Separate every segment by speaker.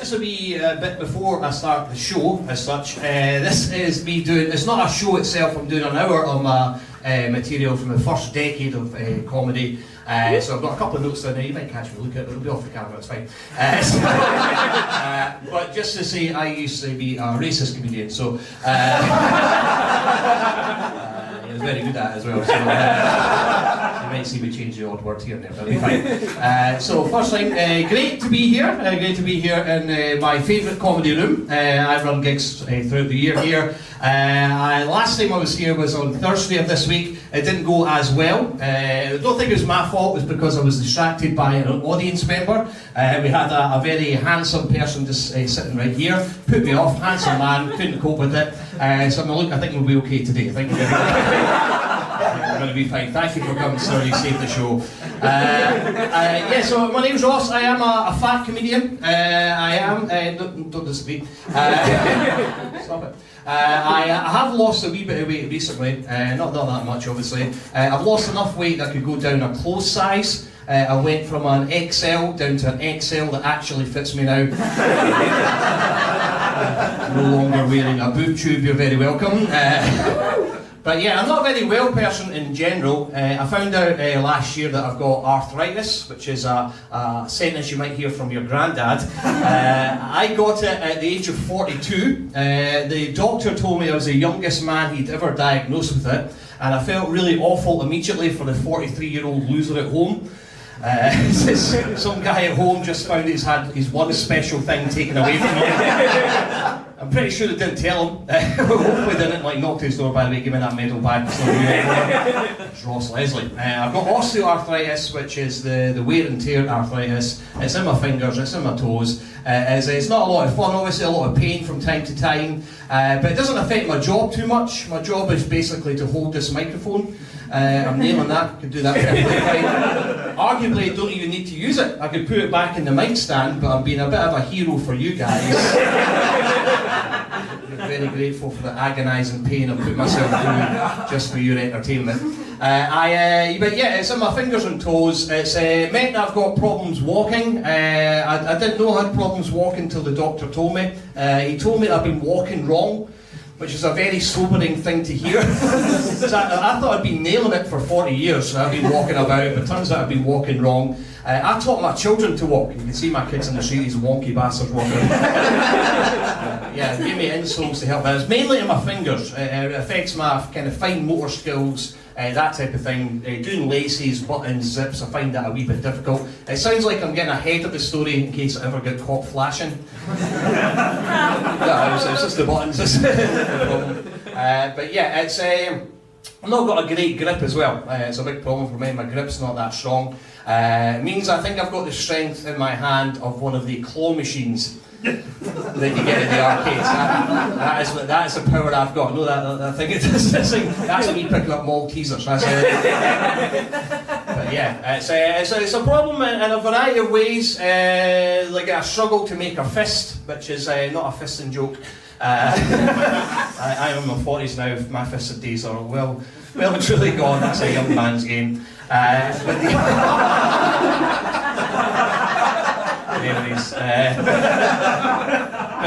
Speaker 1: just a wee bit before I start the show as such. This is me doing, it's not a show itself, I'm doing an hour of my material from the first decade of comedy. So I've got a couple of notes down there, you might catch me look at it, it'll be off the camera, it's fine. But just to say, I used to be a racist comedian, so he was very good at it as well. So, you might see me change the odd word here and there, but it'll be fine. So first thing, great to be here. Great to be here in my favourite comedy room. I run gigs throughout the year here. Last time I was here was on Thursday of this week. It didn't go as well. I don't think it was my fault. It was because I was distracted by an audience member. We had a very handsome person just sitting right here. Put me off. Handsome man. Couldn't cope with it. So look, I think we'll be okay today. I think we're going to be fine. Thank you for coming, sir. You saved the show. Yeah, so my name's Ross. I am a fat comedian. I am. Don't disagree. Stop it. I have lost a wee bit of weight recently, not that much obviously. I've lost enough weight that I could go down a clothes size. I went from an XL down to an XL that actually fits me now. No longer wearing a boob tube, you're very welcome. But yeah, I'm not a very well person in general. I found out last year that I've got arthritis, which is a sentence you might hear from your granddad. I got it at the age of 42. The doctor told me I was the youngest man he'd ever diagnosed with it, and I felt really awful immediately for the 43-year-old loser at home. Some guy at home just found he's had his one special thing taken away from him. I'm pretty sure they didn't tell him. Hopefully they didn't knock to his door, by the way, give me that medal back. It's Ross Leslie. I've got osteoarthritis, which is the wear and tear arthritis. It's in my fingers, it's in my toes. It's not a lot of fun, obviously a lot of pain from time to time, but it doesn't affect my job too much. My job is basically to hold this microphone. I'm nailing that, I could do that perfectly fine. Arguably I don't even need to use it. I could put it back in the mic stand, but I'm being a bit of a hero for you guys. I'm very grateful for the agonising pain I've put myself through just for your entertainment. But yeah, it's in my fingers and toes. It's meant that I've got problems walking. I didn't know I had problems walking until the doctor told me. He told me I've been walking wrong, which is a very sobering thing to hear. So I thought I'd been nailing it for 40 years. I've been walking about, but it turns out I've been walking wrong. I taught my children to walk. You can see my kids in the street, these wonky bastards walking. Yeah, give me insoles to help. It's mainly in my fingers. It affects my kind of fine motor skills, that type of thing. Doing laces, buttons, zips, I find that a wee bit difficult. It sounds like I'm getting ahead of the story in case I ever get caught flashing. Yeah, it was just the buttons. But yeah, it's I've not got a great grip as well. It's a big problem for me. My grip's not that strong. It means I think I've got the strength in my hand of one of the claw machines that you get in the arcades. That is the power I've got. No, I think that's me picking up Maltesers. That's it. But yeah, it's a problem in a variety of ways. Like I struggle to make a fist, which is not a fisting joke. I'm in my 40s now. My fisted days are well and truly gone. That's a young man's game. Anyways, but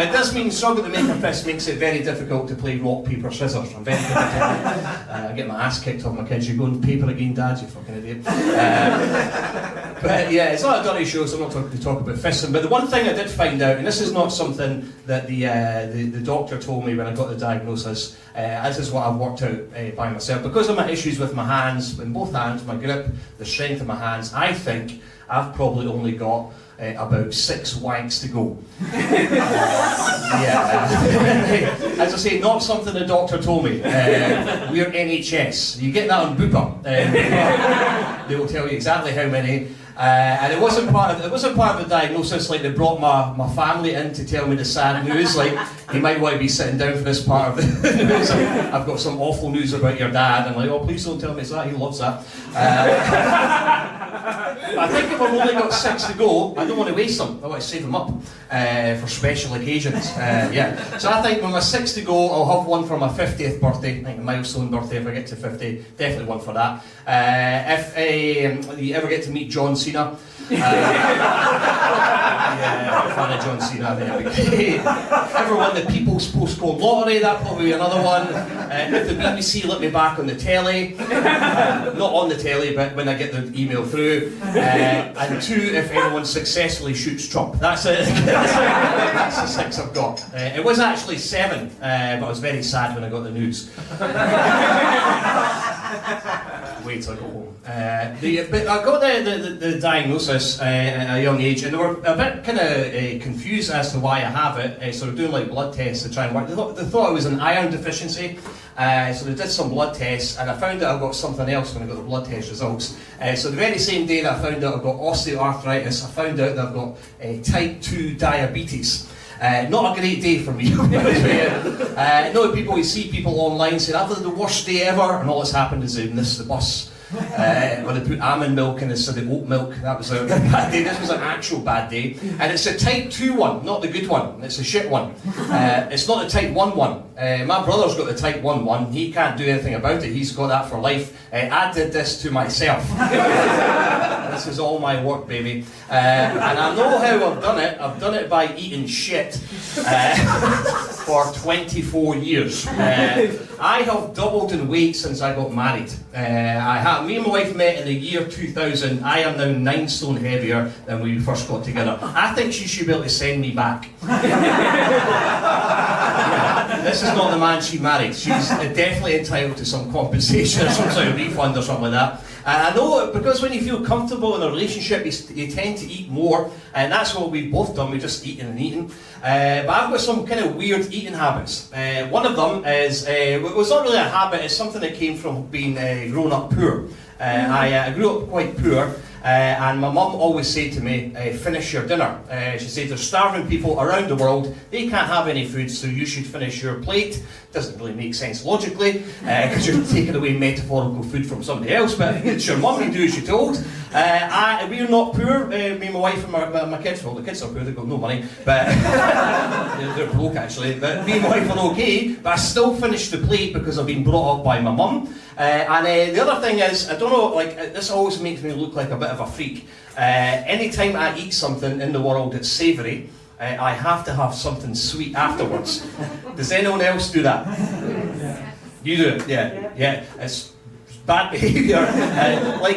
Speaker 1: it does mean struggling to make a fist makes it very difficult to play rock, paper, scissors. I'm very good at I get my ass kicked off my kids. You go and paper again, Dad, you fucking idiot. But yeah, it's not a dirty show, so I'm not going to talk about fisting. But the one thing I did find out, and this is not something that the doctor told me when I got the diagnosis, this is what I've worked out by myself. Because of my issues with my hands, in both hands, my grip, the strength of my hands, I think I've probably only got about 6 wanks to go. Yeah, as I say, not something the doctor told me. We're NHS. You get that on Bupa. They will tell you exactly how many. And it wasn't part of the diagnosis. Like they brought my family in to tell me the sad news. Like you might want to be sitting down for this part of the news. I've got some awful news about your dad. And like, oh, please don't tell me it's that. He loves that. I think if I've only got 6 to go, I don't want to waste them. I want to save them up for special occasions. Yeah. So I think when my 6 to go, I'll have one for my 50th birthday, like a milestone birthday if I get to 50. Definitely one for that. If you ever get to meet John Cena, Yeah, fan of John Cena there. Ever won the People's Postcode Lottery? That probably be another one. If the BBC let me back on the telly, not on the telly, but when I get the email through. And 2, if anyone successfully shoots Trump. That's it. That's the 6 I've got. It was actually 7, but I was very sad when I got the news. Wait till I go home. But I got the diagnosis at a young age, and they were a bit kind of confused as to why I have it. So they're doing like blood tests to try and work. They thought it was an iron deficiency, so they did some blood tests, and I found out I got something else when I got the blood test results. So the very same day that I found out I've got osteoarthritis, I found out that I've got type 2 diabetes. Not a great day for me. No, you see people online saying, I've had the worst day ever, and all that's happened is they missed the bus. When they put almond milk in instead of oat milk, that was a bad day. This was an actual bad day. And it's a type 2 one, not the good one. It's a shit one. It's not the type 1 one. My brother's got the type 1 one. He can't do anything about it. He's got that for life. I did this to myself. This is all my work, baby. And I know how I've done it. I've done it by eating shit for 24 years. I have doubled in weight since I got married. Me and my wife met in the year 2000. I am now 9 stone heavier than when we first got together. I think she should be able to send me back. This is not the man she married. She's definitely entitled to some compensation or some sort of refund or something like that. And I know, because when you feel comfortable in a relationship, you tend to eat more, and that's what we've both done. We're just eating and eating. But I've got some kind of weird eating habits. One of them is, it was not really a habit, it's something that came from being grown up poor. I grew up quite poor. And my mum always said to me, finish your dinner. She said, there's starving people around the world, they can't have any food, so you should finish your plate. Doesn't really make sense logically, because you're taking away metaphorical food from somebody else, but it's your mum, you do as you're told. We're not poor, me and my wife and my kids, well the kids are poor, they've got no money, but they're broke actually, but me and my wife are okay, but I still finish the plate because I've been brought up by my mum. The other thing is, I don't know, like this always makes me look like a bit of a freak. Anytime I eat something in the world that's savoury, I have to have something sweet afterwards. Does anyone else do that? You do it, yeah. It's bad behaviour.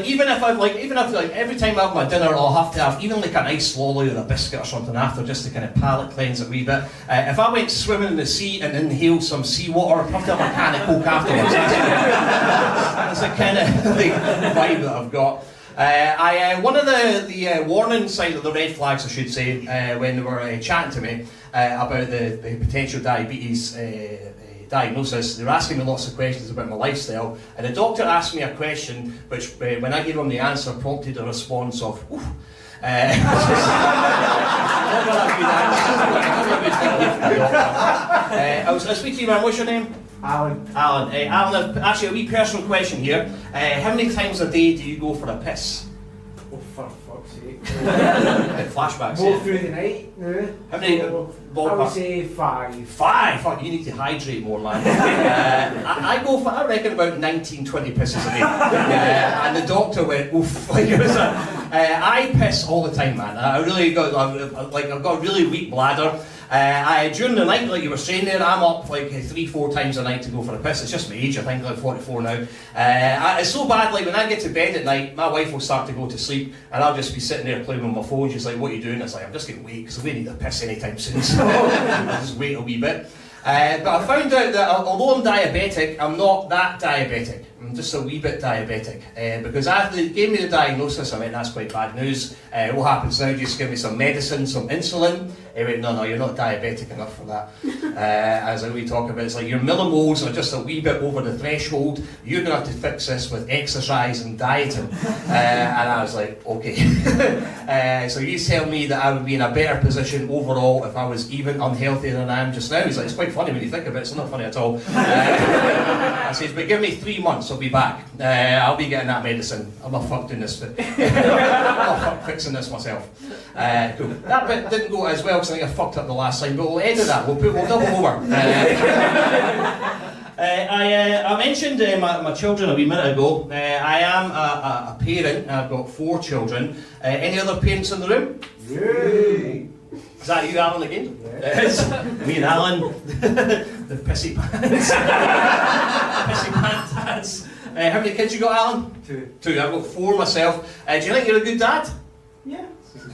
Speaker 1: Even if every time I have my dinner, I'll have to have even like a nice lolly or a biscuit or something after, just to kind of palate cleanse it a wee bit. If I went swimming in the sea and inhaled some seawater, I'd have to have a can of Coke afterwards. That's the kind of vibe that I've got. One of the warning signs, or the red flags I should say, when they were chatting to me about the potential diabetes diagnosis, they were asking me lots of questions about my lifestyle, and the doctor asked me a question which, when I gave him the answer, prompted a response of, oof. I was speaking to you, man, what's your name?
Speaker 2: Alan.
Speaker 1: Alan, actually a wee personal question here. How many times a day do you go for a piss?
Speaker 2: Oh, for fuck's sake.
Speaker 1: Flashbacks.
Speaker 2: Both through the night, no.
Speaker 1: How many?
Speaker 2: I would say 5.
Speaker 1: 5? Fuck, you need to hydrate more, man. I go for, I reckon, about 19, 20 pisses a day. And the doctor went, oof. Like, it was I piss all the time, man. I've got a really weak bladder. During the night, like you were saying there, I'm up like 3-4 times a night to go for a piss. It's just my age, I think, like 44 now. It's so bad, like when I get to bed at night, my wife will start to go to sleep, and I'll just be sitting there playing with my phone. She's like, what are you doing? I was like, I'm just going to wait, because we need a piss anytime soon, so I'll just wait a wee bit. But I found out that although I'm diabetic, I'm not that diabetic. I'm just a wee bit diabetic. Because after they gave me the diagnosis, I went, that's quite bad news. What happens now? Just give me some medicine, some insulin. He went, no, you're not diabetic enough for that. As we talk about, it's like your millimoles are just a wee bit over the threshold. You're going to have to fix this with exercise and dieting. And I was like, okay. So you tell me that I would be in a better position overall if I was even unhealthier than I am just now. He's like, it's quite funny when you think of it. It's not funny at all. I says, but give me 3 months, I'll be back. I'll be getting that medicine. I'm not fuck doing this. I'm not fuck fixing this myself. Cool. That bit didn't go as well because I think I fucked up the last time, but we'll edit that. We'll double over. I mentioned my children a wee minute ago. I am a parent. I've got 4 children. Any other parents in the room?
Speaker 2: Yay!
Speaker 1: Is that you, Alan, again?
Speaker 2: Yeah.
Speaker 1: It is. Me and Alan, the pissy pants. Pissy pants dads. How many kids you got, Alan?
Speaker 2: 2.
Speaker 1: 2. I've got 4 myself. Do you think you're a good dad?
Speaker 2: Yeah.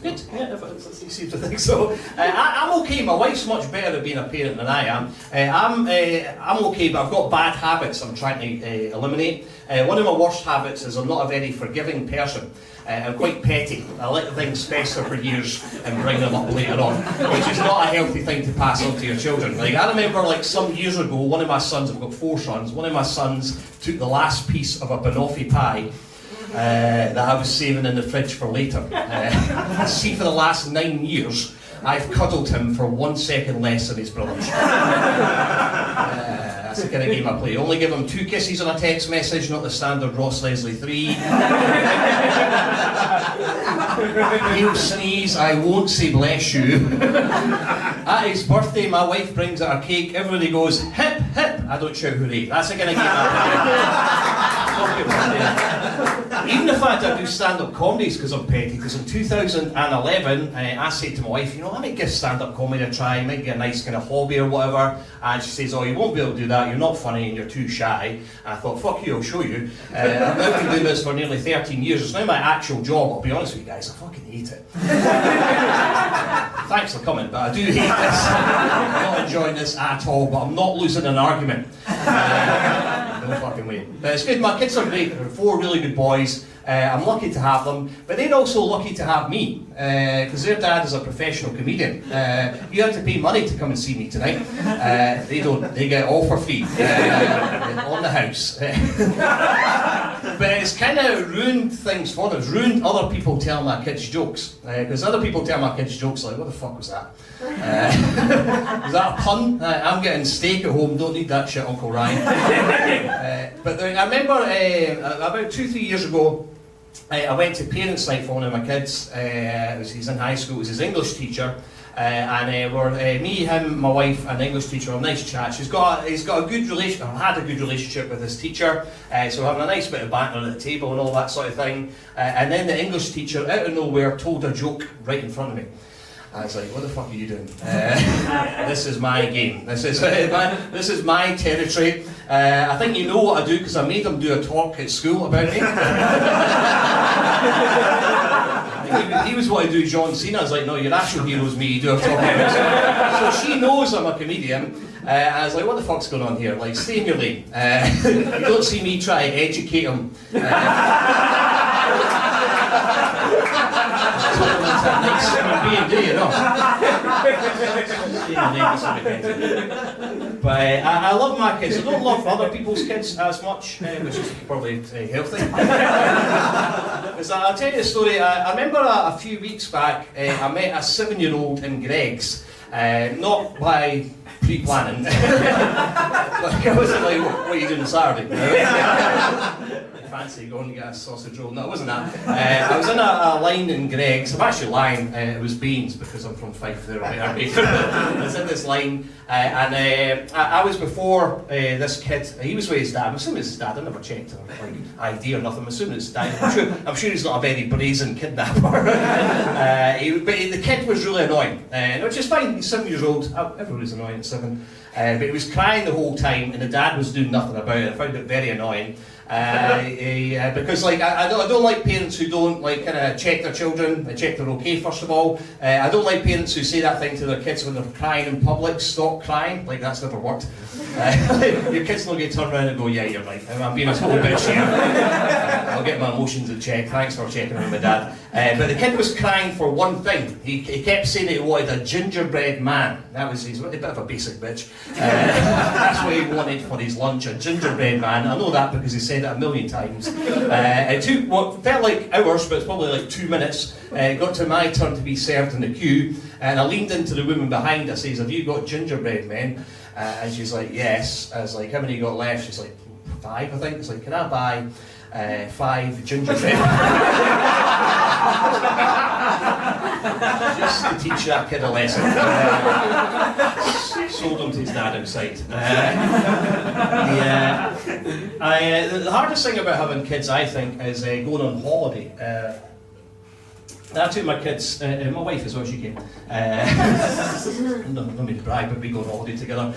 Speaker 1: Good, yeah, you seem to think so. I'm okay, my wife's much better at being a parent than I am. I'm okay, but I've got bad habits I'm trying to eliminate. One of my worst habits is I'm not a very forgiving person. I'm quite petty. I let things fester for years and bring them up later on, which is not a healthy thing to pass on to your children. Like, I remember like some years ago, one of my sons, I've got 4 sons, one of my sons took the last piece of a banoffee pie that I was saving in the fridge for later. See, for the last 9 years, I've cuddled him for 1 second less than his brothers. That's the kind of game I play. Only give him 2 kisses on a text message, not the standard Ross Leslie 3. He'll sneeze, I won't say bless you. At his birthday, my wife brings out a cake, everybody goes, hip, hip. I don't shout hooray. That's the kind of game I play. Even the fact I do stand-up comedies because I'm petty, because in 2011 I said to my wife, you know, I might give stand-up comedy a try, it might be a nice kind of hobby or whatever, and she says, oh, you won't be able to do that, you're not funny and you're too shy. And I thought, fuck you, I'll show you. I've now been doing this for nearly 13 years, it's now my actual job. I'll be honest with you guys, I fucking hate it. Thanks for coming, but I do hate this. I'm not enjoying this at all, but I'm not losing an argument. No fucking way. But it's good, my kids are great, they're 4 really good boys. I'm lucky to have them, but they're also lucky to have me, because their dad is a professional comedian. You had to pay money to come and see me tonight. They don't, they get it all for free, on the house. But it's kind of ruined things for them. It's ruined other people telling my kids jokes, because other people tell my kids jokes like, what the fuck was that? Was that a pun? I'm getting steak at home, don't need that shit, Uncle Ryan. But I remember about 2-3 years ago, I went to parents' night for one of my kids. He's in high school, he was his English teacher. Me, him, my wife, and the English teacher were a nice chat. He's got a good relation, or had a good relationship with his teacher, so we're having a nice bit of banter at the table and all that sort of thing. And then the English teacher, out of nowhere, told a joke right in front of me. I was like, what the fuck are you doing? This is my game. This is my territory. I think you know what I do, because I made him do a talk at school about me. He was wanting to do John Cena. I was like, no, your actual hero's me, you do a talk about me. So she knows I'm a comedian. I was like, what the fuck's going on here? Like, stay in your lane. You don't see me try to educate him. But I love my kids. I don't love other people's kids as much, which is probably healthy. I'll tell you a story. I remember a few weeks back, I met a 7-year-old in Greg's, not by pre-planning. Like, I wasn't like, what are you doing Saturday? Fancy going to get a sausage roll. No, it wasn't that. I was in a line in Greg's. I'm actually lying. It was Beans, because I'm from Fife. There, I was in this line, and I was before this kid. He was with his dad. I'm assuming it's his dad. I never checked like ID or nothing. I'm assuming it's his dad. I'm sure he's not a very brazen kidnapper. But the kid was really annoying, which is fine. He's 7 years old. Everybody's annoying at 7. But he was crying the whole time, and the dad was doing nothing about it. I found it very annoying. Because like I don't like parents who don't like kind of check their children, check they're okay first of all. I don't like parents who say that thing to their kids when they're crying in public. Stop crying. Like, that's never worked. Your kids don't get turned around and go, yeah, you're right, I'm being a total bitch here. I'll get my emotions in check. Thanks for checking on my dad. But the kid was crying for one thing. He kept saying that he wanted a gingerbread man. He's a bit of a basic bitch. That's what he wanted for his lunch, a gingerbread man. I know that because he said it a million times. It took what felt like hours, but it's probably like 2 minutes. It got to my turn to be served in the queue, and I leaned into the woman behind. I says, have you got gingerbread men? And she's like, yes. I was like, how many you got left? She's like, 5, I think. It's like, can I buy 5 gingerbread? Just to teach that kid a lesson. sold him to his dad outside. The hardest thing about having kids, I think, is going on holiday. I took my kids, my wife as well, she came. No need to brag, but we go on holiday together.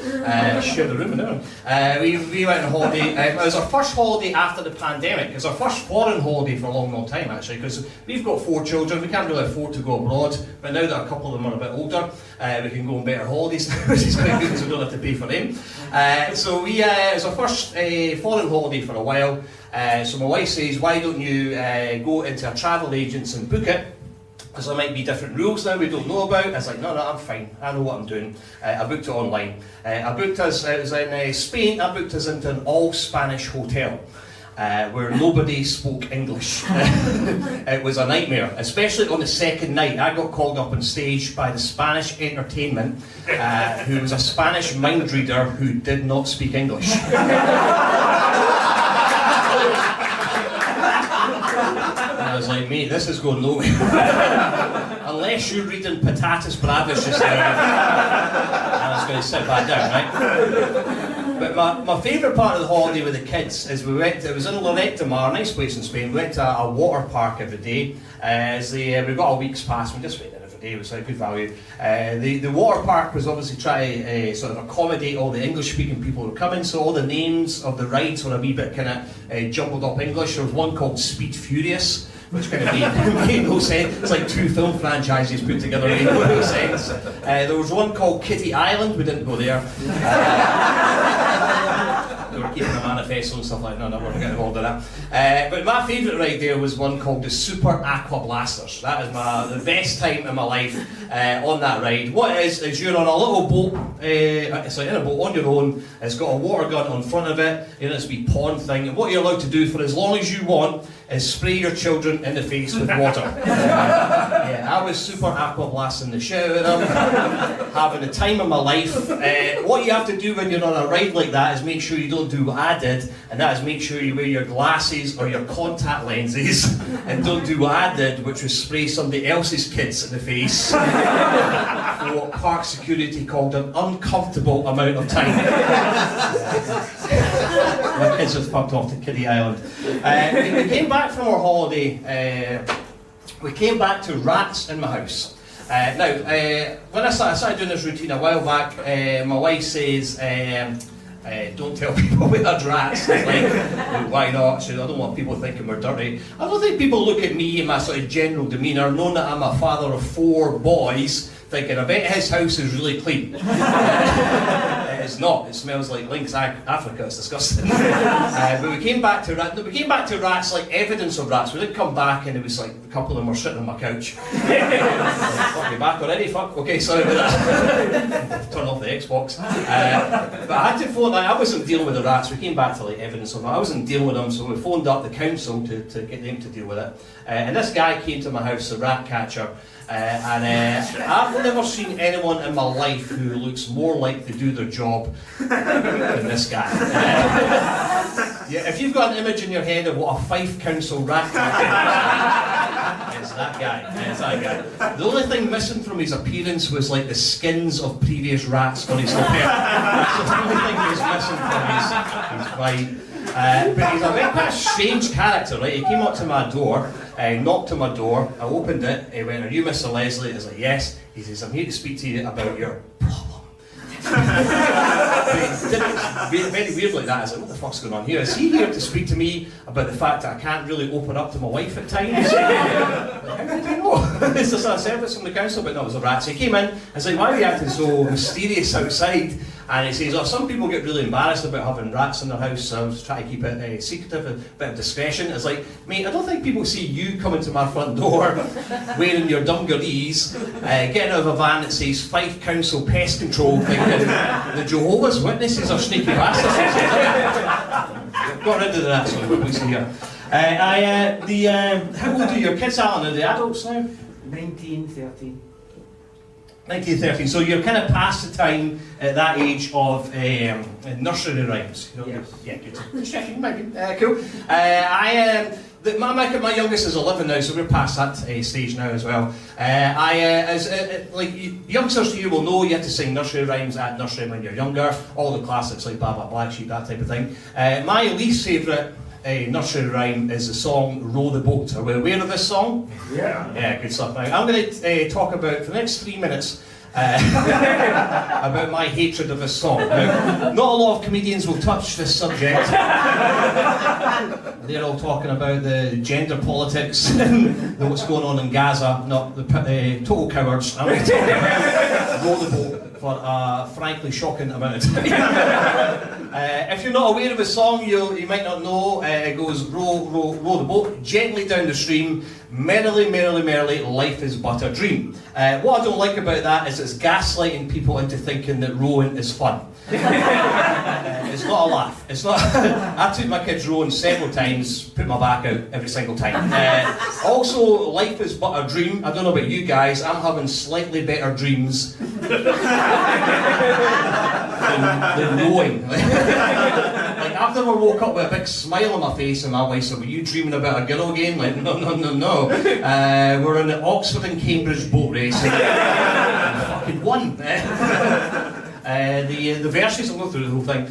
Speaker 1: Share the room and everything. We went on holiday. It was our first holiday after the pandemic. It was our first foreign holiday for a long, long time, actually, because we've got 4 children. We can't really afford to go abroad, but now that a couple of them are a bit older, we can go on better holidays, which is quite good because we don't have to pay for them. So it was our first foreign holiday for a while. So my wife says, why don't you go into a travel agents and book it? Because there might be different rules now we don't know about. I was like, no, I'm fine. I know what I'm doing. I booked it online. I booked us, it was in Spain, I booked us into an all-Spanish hotel where nobody spoke English. It was a nightmare, especially on the second night. I got called up on stage by the Spanish entertainment, who was a Spanish mind reader who did not speak English. I was like, mate, this is going nowhere. Unless you're reading Patatas Bravas just now. I was going to sit back down, right? But my favourite part of the holiday with the kids is it was in Lloret de Mar, a nice place in Spain. We went to a water park every day. We got a week's pass, we just went in every day, it was a good value. The water park was obviously trying to sort of accommodate all the English speaking people who were coming, so all the names of the rides were a wee bit kind of jumbled up English. There was one called Speed Furious, which kind of made no sense. It's like 2 film franchises put together, made no sense. There was one called Kitty Island, we didn't go there. They were keeping a manifesto and stuff like that, no, we're not getting involved in that. But my favourite ride there was one called the Super Aqua Blasters. That is the best time in my life on that ride. What it is you're on a little boat, it's like in a boat on your own, it's got a water gun on front of it, you know, this wee pond thing, and what you're allowed to do for as long as you want is spray your children in the face with water. I was super aqua blasting the shit out of them, having the time of my life. What you have to do when you're on a ride like that is make sure you don't do what I did, and that is make sure you wear your glasses or your contact lenses, and don't do what I did, which was spray somebody else's kids in the face for what park security called an uncomfortable amount of time. My kids just fucked off to Kitty Island. We came back from our holiday, we came back to rats in my house. Now, when I started doing this routine a while back, my wife says, don't tell people we had rats. It's like, why not? She said, I don't want people thinking we're dirty. I don't think people look at me and my sort of general demeanour, knowing that I'm a father of 4 boys, thinking, I bet his house is really clean. It's not. It smells like Lynx Africa. It's disgusting. But we came back to rats, like evidence of rats. We did come back, and it was like a couple of them were sitting on my couch. Fuck, you back already? Fuck. Okay, sorry about that. Turn off the Xbox. But I had to phone. I wasn't dealing with the rats. We came back to like evidence of them. I wasn't dealing with them, so we phoned up the council to get them to deal with it. And this guy came to my house, a rat catcher. I've never seen anyone in my life who looks more like they do their job than this guy. If you've got an image in your head of what a Fife Council rat catcher is, it's that guy. It's that guy. The only thing missing from his appearance was like the skins of previous rats on his hair. That's the only thing he was missing from his fight. But he's a very quite strange character, right? He came up to my door, knocked on my door, I opened it, he went, are you Mr. Leslie? I was like, yes. He says, I'm here to speak to you about your problem. Very weird like that. I was like, what the fuck's going on here? Is he here to speak to me about the fact that I can't really open up to my wife at times? How did you know? Is this a service from the council? But no, it was a rat. So he came in, I was like, why are you acting so mysterious outside? And he says, oh, some people get really embarrassed about having rats in their house, so I was trying to keep it secretive, a bit of discretion. It's like, mate, I don't think people see you coming to my front door wearing your dungarees, getting out of a van that says Fife Council Pest Control, thinking the Jehovah's Witnesses are sneaky bastards. Got rid of the rats, so we're pleased to hear. How old are your kids, Alan? Are they adults now?
Speaker 2: 19, 13.
Speaker 1: 1913, so you're kind of past the time at that age of nursery rhymes. You know?
Speaker 2: Yes.
Speaker 1: Yeah, good. Just checking, maybe. Cool. My youngest is 11 now, so we're past that stage now as well. Like youngsters here will know, you have to sing nursery rhymes at nursery when you're younger, all the classics like Baba Black Sheep, that type of thing. My least favourite nursery rhyme is the song Row the Boat. Are we aware of this song?
Speaker 2: Yeah.
Speaker 1: Yeah, good stuff. Now, I'm going to talk about, for the next 3 minutes, about my hatred of this song. Now, not a lot of comedians will touch this subject. They're all talking about the gender politics and what's going on in Gaza, not the total cowards. I'm going to talk about Row the Boat for a frankly shocking amount of time. If you're not aware of the song, you might not know, it goes row the boat gently down the stream, merrily, merrily, merrily, life is but a dream. What I don't like about that is it's gaslighting people into thinking that rowing is fun. It's not a laugh. It's not. I took my kids rowing several times, put my back out every single time. Also, life is but a dream. I don't know about you guys, I'm having slightly better dreams than rowing. Like, I've never woke up with a big smile on my face and my wife said, were you dreaming about a girl again? Like, no. We're in the Oxford and Cambridge boat race and fucking won. The verses, I'll go through the whole thing.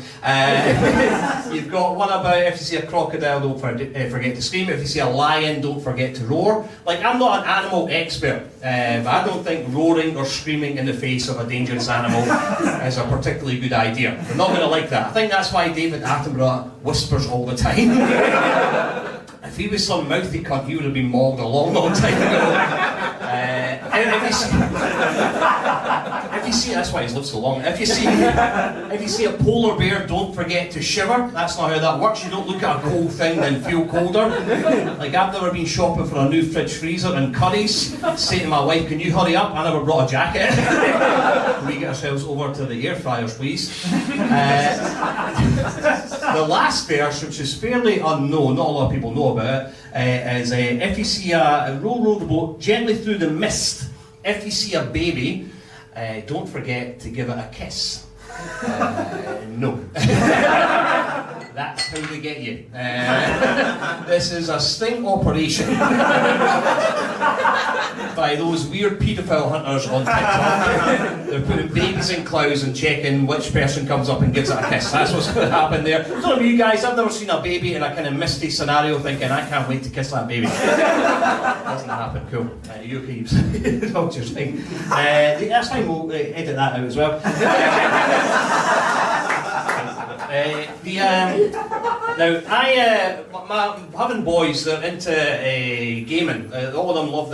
Speaker 1: You've got one about if you see a crocodile, don't forget to scream. If you see a lion, don't forget to roar. Like, I'm not an animal expert, but I don't think roaring or screaming in the face of a dangerous animal is a particularly good idea. We're not going to like that. I think that's why David Attenborough whispers all the time. If he was some mouthy cunt, he would have been mauled a long, long time ago. If you see, that's why he's lived so long. If you see a polar bear, don't forget to shiver. That's not how that works. You don't look at a cold thing then feel colder. Like, I've never been shopping for a new fridge freezer and curries, say to my wife, can you hurry up? I never brought a jacket. Can we get ourselves over to the air fryers, please? The last verse, which is fairly unknown, not a lot of people know about it, is if you see row the boat gently through the mist. If you see a baby, don't forget to give it a kiss. No. That's how they get you. This is a sting operation by those weird paedophile hunters on TikTok. They're putting babies in clouds and checking which person comes up and gives it a kiss. That's what's going to happen there. I don't know about you guys, I've never seen a baby in a kind of misty scenario thinking, I can't wait to kiss that baby. Doesn't happen. Cool. You okay? Not your thing. That's fine, we'll edit that out as well. Now, having boys, they're into gaming. All of them love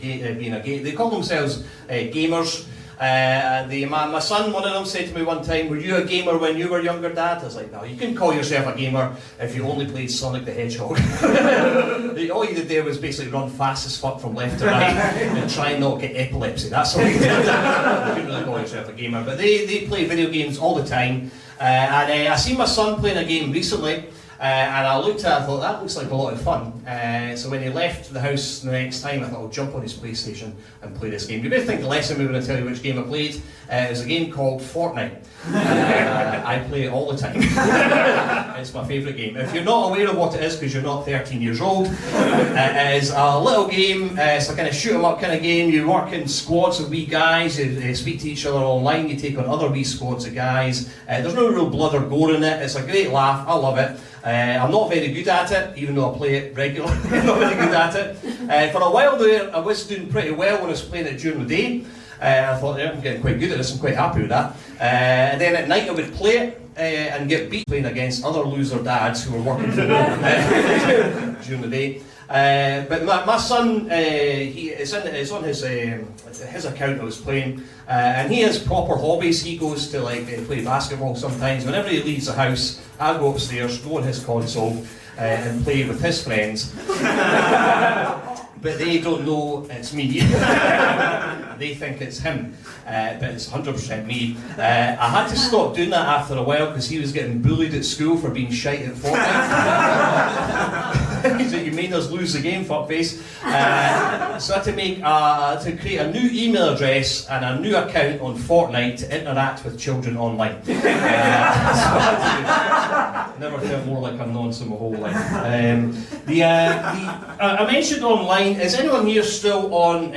Speaker 1: being a game. They call themselves gamers. My son, one of them, said to me one time, were you a gamer when you were younger, Dad? I was like, no, you can call yourself a gamer if you only played Sonic the Hedgehog. All you did there was basically run fast as fuck from left to right and try and not get epilepsy. That's all you did. You couldn't really call yourself a gamer. But they play video games all the time. I seen my son playing a game recently, and I looked at it, I thought, that looks like a lot of fun. So when he left the house the next time, I thought, I'll jump on his PlayStation and play this game. You better think the lesson we were going to tell you which game I played. It was a game called Fortnite. I play it all the time. It's my favourite game. If you're not aware of what it is, because you're not 13 years old, it is a little game. It's a kind of shoot 'em up kind of game. You work in squads of wee guys, you speak to each other online, you take on other wee squads of guys. There's no real blood or gore in it. It's a great laugh. I love it. I'm not very good at it, even though I play it regularly. I'm not very good at it. For a while there, I was doing pretty well when I was playing it during the day. I thought, yeah, I'm getting quite good at this, I'm quite happy with that. And then at night I would play it and get beat playing against other loser dads who were working from home during the day. But my son, it's on his account I was playing, and he has proper hobbies. He goes to play basketball sometimes. Whenever he leaves the house, I go upstairs, go on his console, and play with his friends. But they don't know it's me. They think it's him, but it's 100% me. I had to stop doing that after a while because he was getting bullied at school for being shite at Fortnite. He said, you made us lose the game, fuckface. So I had to create a new email address and a new account on Fortnite to interact with children online. Never felt more like a nonce in my whole life. I mentioned online. Is anyone here still on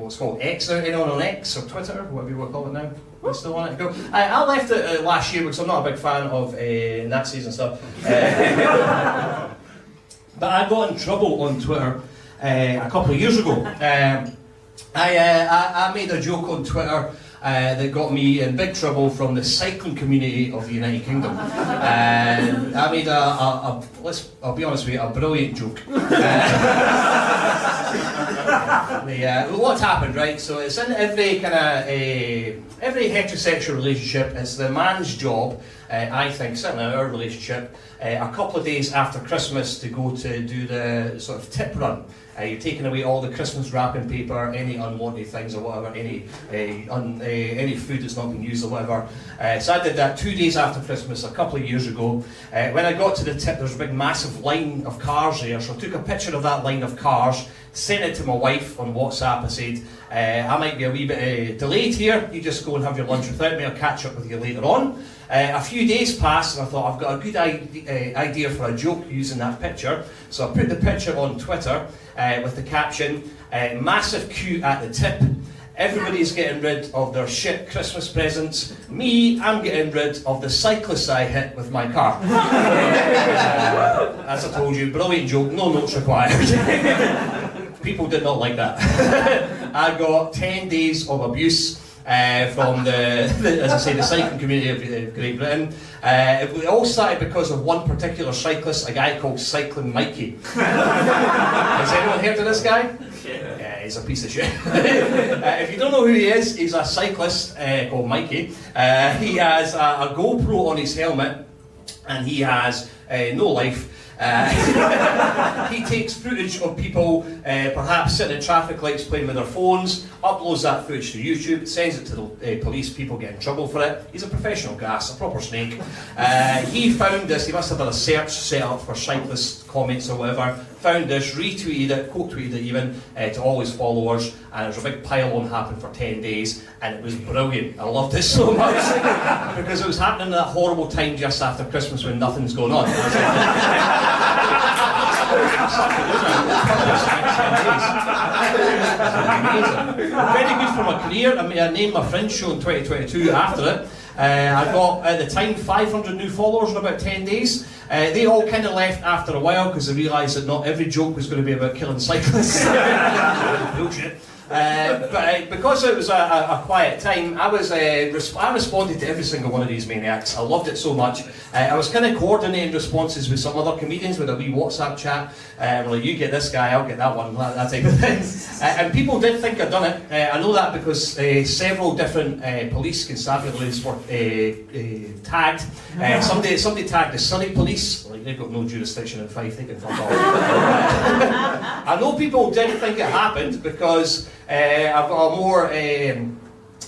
Speaker 1: what's called X? Anyone on X or Twitter, whatever you want to call it now? You still on it? Go. I left it last year because I'm not a big fan of Nazis and stuff. But I got in trouble on Twitter a couple of years ago. I made a joke on Twitter that got me in big trouble from the cycling community of the United Kingdom. I made I'll be honest with you, a brilliant joke. What's happened, right? So it's in every kind of every heterosexual relationship. It's the man's job, I think, certainly in our relationship, a couple of days after Christmas to go to do the sort of tip run. You're taking away all the Christmas wrapping paper, any unwanted things or whatever, any food that's not been used or whatever. So I did that 2 days after Christmas a couple of years ago. When I got to the tip, there's a big massive line of cars there, so I took a picture of that line of cars, sent it to my wife on WhatsApp. I said, I might be a wee bit delayed here, you just go and have your lunch without me, I'll catch up with you later on. A few days passed and I thought, I've got a good idea for a joke using that picture. So I put the picture on Twitter with the caption, massive queue at the tip, everybody's getting rid of their shit Christmas presents, me, I'm getting rid of the cyclists I hit with my car. As I told you, brilliant joke, no notes required. People did not like that. I got 10 days of abuse from as I say, the cycling community of Great Britain. It all started because of one particular cyclist, a guy called Cycling Mikey. Has anyone heard of this guy? Yeah, he's a piece of shit. If you don't know who he is, he's a cyclist called Mikey. He has a GoPro on his helmet and he has no life. He takes footage of people perhaps sitting in traffic lights playing with their phones, uploads that footage to YouTube, sends it to the police, people get in trouble for it. He's a professional gas, a proper snake. He found this, he must have done a search set up for cyclist comments or whatever, found this, retweeted it, quote tweeted it even, to all his followers, and there was a big pile-on happened for 10 days, and it was brilliant. I loved it so much, because it was happening at that horrible time just after Christmas when nothing's going on. Very good for my career. I named my Fringe show in 2022 after it. I got, at the time, 500 new followers in about 10 days. They all kind of left after a while because they realised that not every joke was going to be about killing cyclists. Bullshit. But because it was a quiet time, I responded to every single one of these maniacs. I loved it so much. I was kind of coordinating responses with some other comedians with a wee WhatsApp chat. Like, you get this guy, I'll get that one, that type of thing. And people did think I'd done it. I know that because several different police constabularies were tagged. Somebody tagged the Surrey police. Like, they've got no jurisdiction in Fife, they can fuck off. I know people did think it happened because I've got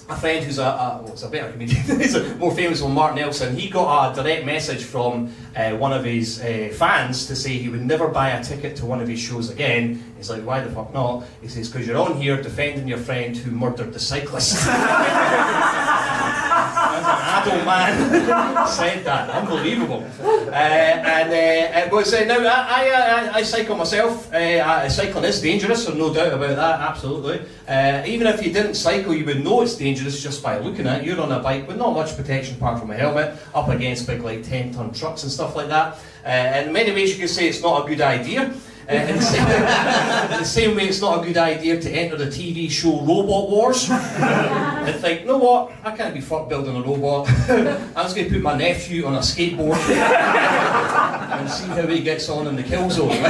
Speaker 1: a friend who's a better comedian, he's more famous than Mark Nelson. He got a direct message from one of his fans to say he would never buy a ticket to one of his shows again. He's like, why the fuck not? He says, because you're on here defending your friend who murdered the cyclist. An adult man said that, unbelievable. And it was, now I cycle myself, cycling is dangerous, so no doubt about that, absolutely. Even if you didn't cycle, you would know it's dangerous just by looking at it. You're on a bike with not much protection apart from a helmet, up against big like 10-ton trucks and stuff like that. In many ways you could say it's not a good idea. In the same way it's not a good idea to enter the TV show Robot Wars and think, you know what, I can't be fucked building a robot. I'm just going to put my nephew on a skateboard and see how he gets on in the kill zone.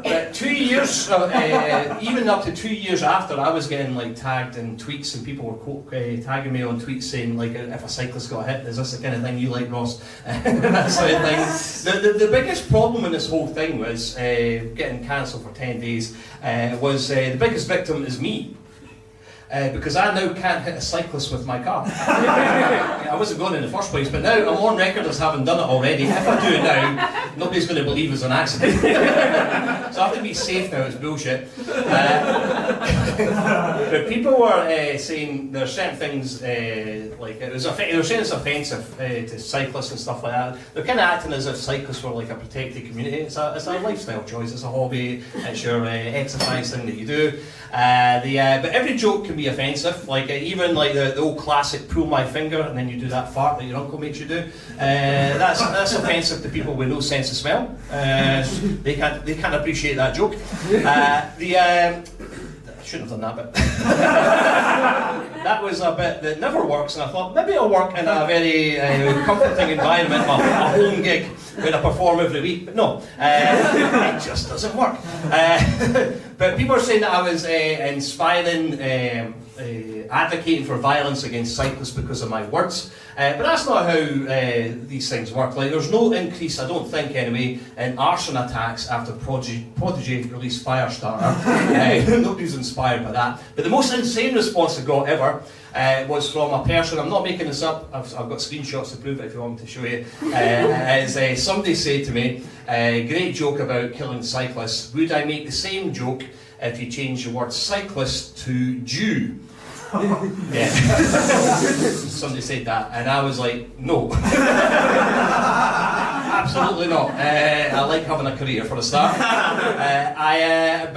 Speaker 1: But 2 years, even up to 2 years after, I was getting like tagged in tweets and people were tagging me on tweets saying like, if a cyclist got hit, is this the kind of thing you like, Ross? That sort of thing. The biggest problem in this whole thing was getting cancelled for 10 days was the biggest victim is me. because I now can't hit a cyclist with my car. I wasn't going in the first place, but now I'm on record as having done it already. If I do it now, nobody's going to believe it's an accident. So I have to be safe now, it's bullshit. But people were saying there are certain things, like they were saying it's offensive to cyclists and stuff like that. They're kind of acting as if cyclists were like a protected community. It's a lifestyle choice, it's a hobby, it's your exercise thing that you do. But every joke can be offensive, like even like the old classic pull my finger and then you do that fart that your uncle makes you do. That's offensive to people with no sense of smell. They can't appreciate that joke. I shouldn't have done that bit. That was a bit that never works, and I thought maybe it'll work in a very comforting environment, a home gig where I perform every week, but no, it just doesn't work. But people are saying that I was inspiring, advocating for violence against cyclists because of my words, but that's not how these things work. Like, there's no increase, I don't think anyway, in arson attacks after Prodigy released Firestarter. Nobody's inspired by that. But the most insane response I got ever was from a person, I'm not making this up, I've got screenshots to prove it if you want me to show you, somebody said to me, great joke about killing cyclists, would I make the same joke if you change the word cyclist to Jew? Yeah. Somebody said that, and I was like, no. Absolutely not. I like having a career for a start. I'm a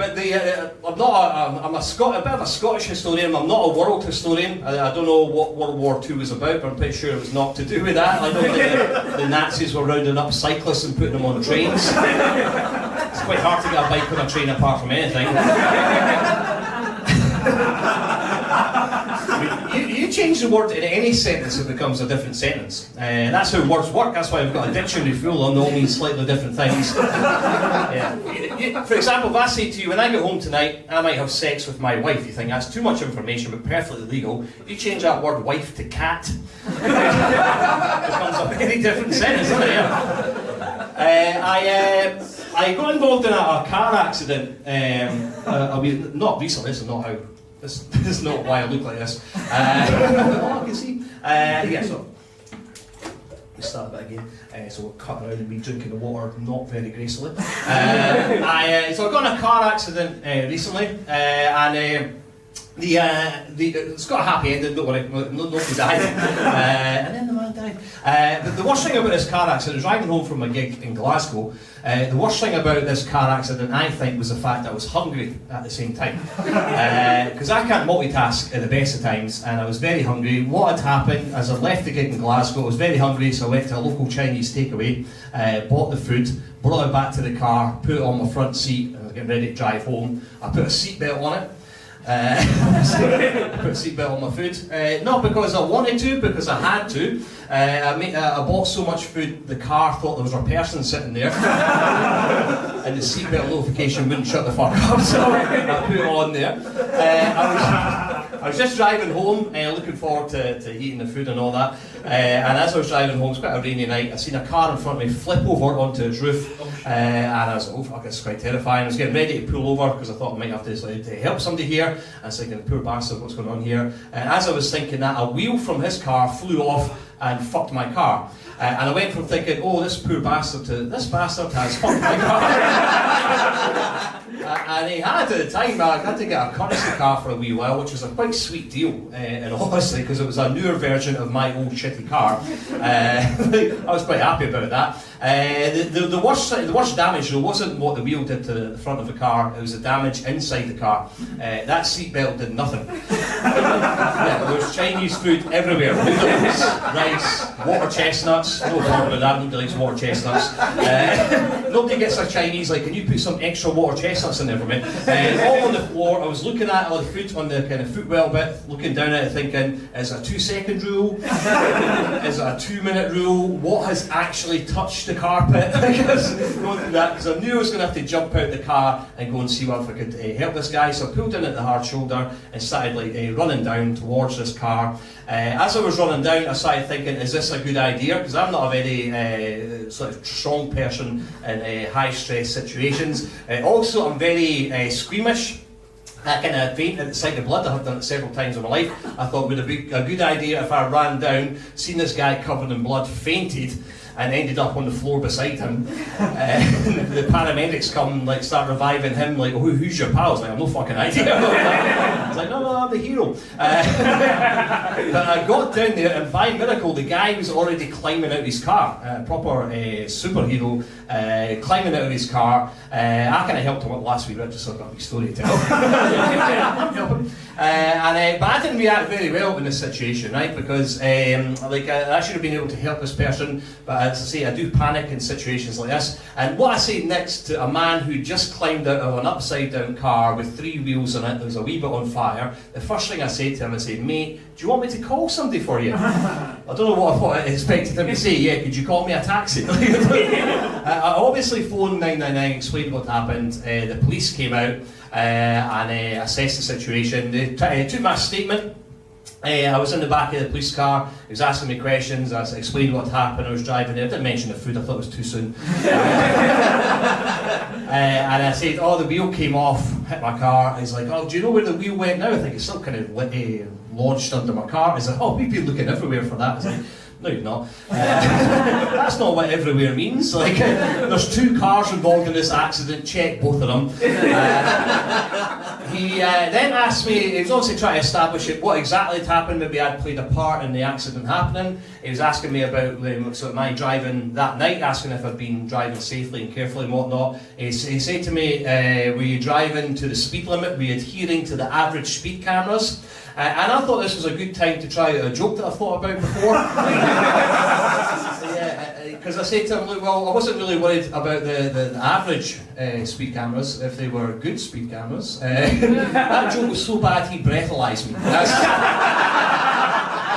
Speaker 1: bit of a Scottish historian. I'm not a world historian. I don't know what World War II was about, but I'm pretty sure it was not to do with that. I don't think the Nazis were rounding up cyclists and putting them on trains. It's quite hard to get a bike on a train apart from anything. You change the word in any sentence, it becomes a different sentence. That's how words work. That's why I've got a dictionary full on all means slightly different things. Yeah. For example, if I say to you, when I get home tonight, I might have sex with my wife, you think that's too much information, but perfectly legal. If you change that word wife to cat, it becomes a very different sentence, doesn't it? Yeah. I got involved in a car accident. Not recently. This is not why I look like this. I can see. So we start that again. So we'll cut around and be drinking the water not very gracefully. So I got in a car accident recently, and it's got a happy ending. Don't worry, nobody died. And then the man died. But the worst thing about this car accident, I was driving home from a gig in Glasgow. The worst thing about this car accident, I think, was the fact that I was hungry at the same time. Because I can't multitask at the best of times, and I was very hungry. What had happened, as I left the gig in Glasgow, I was very hungry, so I went to a local Chinese takeaway, bought the food, brought it back to the car, put it on my front seat, and I was getting ready to drive home. I put a seatbelt on it. I put a seatbelt on my food. Not because I wanted to, because I had to. I bought so much food, the car thought there was a person sitting there. And the seatbelt notification wouldn't shut the fuck up, so I put it on there. I was just driving home, looking forward to eating the food and all that. And as I was driving home, it was quite a rainy night, I seen a car in front of me flip over onto its roof. And I was like, oh fuck, it's quite terrifying. I was getting ready to pull over because I thought I might have to help somebody here. I was thinking, poor bastard, what's going on here? And as I was thinking that, a wheel from his car flew off and fucked my car. And I went from thinking, oh, this poor bastard, to this bastard has fucked my car. And he had, at the time, I had to get a courtesy car for a wee while, which was a quite sweet deal, and honestly, because it was a newer version of my old shitty car. I was quite happy about that. The worst damage though wasn't what the wheel did to the front of the car, it was the damage inside the car. That seatbelt did nothing. There was Chinese food everywhere, noodles, rice, water chestnuts, no problem with that, nobody likes water chestnuts. Nobody gets a Chinese, like, can you put some extra water chestnuts in there for me? All on the floor, I was looking at all the food on the kind of footwell bit, looking down at it thinking, is it a 2-second rule? Is it a 2-minute rule? What has actually touched the carpet? Because going through that, because I knew I was going to have to jump out the car and go and see what if I could help this guy. So I pulled in at the hard shoulder and started running down towards this car. As I was running down, I started thinking, is this a good idea? Because I'm not a very sort of strong person in high stress situations. Also, I'm very squeamish. I kind of faint at the sight of blood. I have done it several times in my life. I thought it would be a good idea if I ran down, seen this guy covered in blood, fainted, and ended up on the floor beside him. The paramedics come, like, start reviving him, like, who's your pal? I was like, I've no fucking idea. I was like, no, I'm the hero. But I got down there, and by miracle, the guy was already climbing out of his car, proper superhero, climbing out of his car. I kind of helped him up last week, just so I've got a big story to tell. But I didn't react very well in this situation, right? Because I should have been able to help this person, but as I say, I do panic in situations like this. And what I say next to a man who just climbed out of an upside down car with 3 wheels on it that was a wee bit on fire, the first thing I say to him, I say, mate, do you want me to call somebody for you? I don't know what I thought I expected him to say. Yeah, could you call me a taxi? I obviously phoned 999, explained what happened. The police came out and assessed the situation. They took my statement. I was in the back of the police car. He was asking me questions. I explained what happened. I was driving there. I didn't mention the food. I thought it was too soon. And I said, the wheel came off, hit my car. He's like, do you know where the wheel went now? I think it's still kind of lodged under my car. He's like, we've been looking everywhere for that. I was like, no, you've not. That's not what everywhere means. Like, there's 2 cars involved in this accident. Check both of them. He then asked me, he was obviously trying to establish what exactly had happened. Maybe I'd played a part in the accident happening. He was asking me about my driving that night, asking if I'd been driving safely and carefully and whatnot. He said to me, were you driving to the speed limit? Were you adhering to the average speed cameras? And I thought this was a good time to try a joke that I've thought about before. Because I said to him, look, well, I wasn't really worried about the average speed cameras, if they were good speed cameras. That joke was so bad he breathalyzed me. That's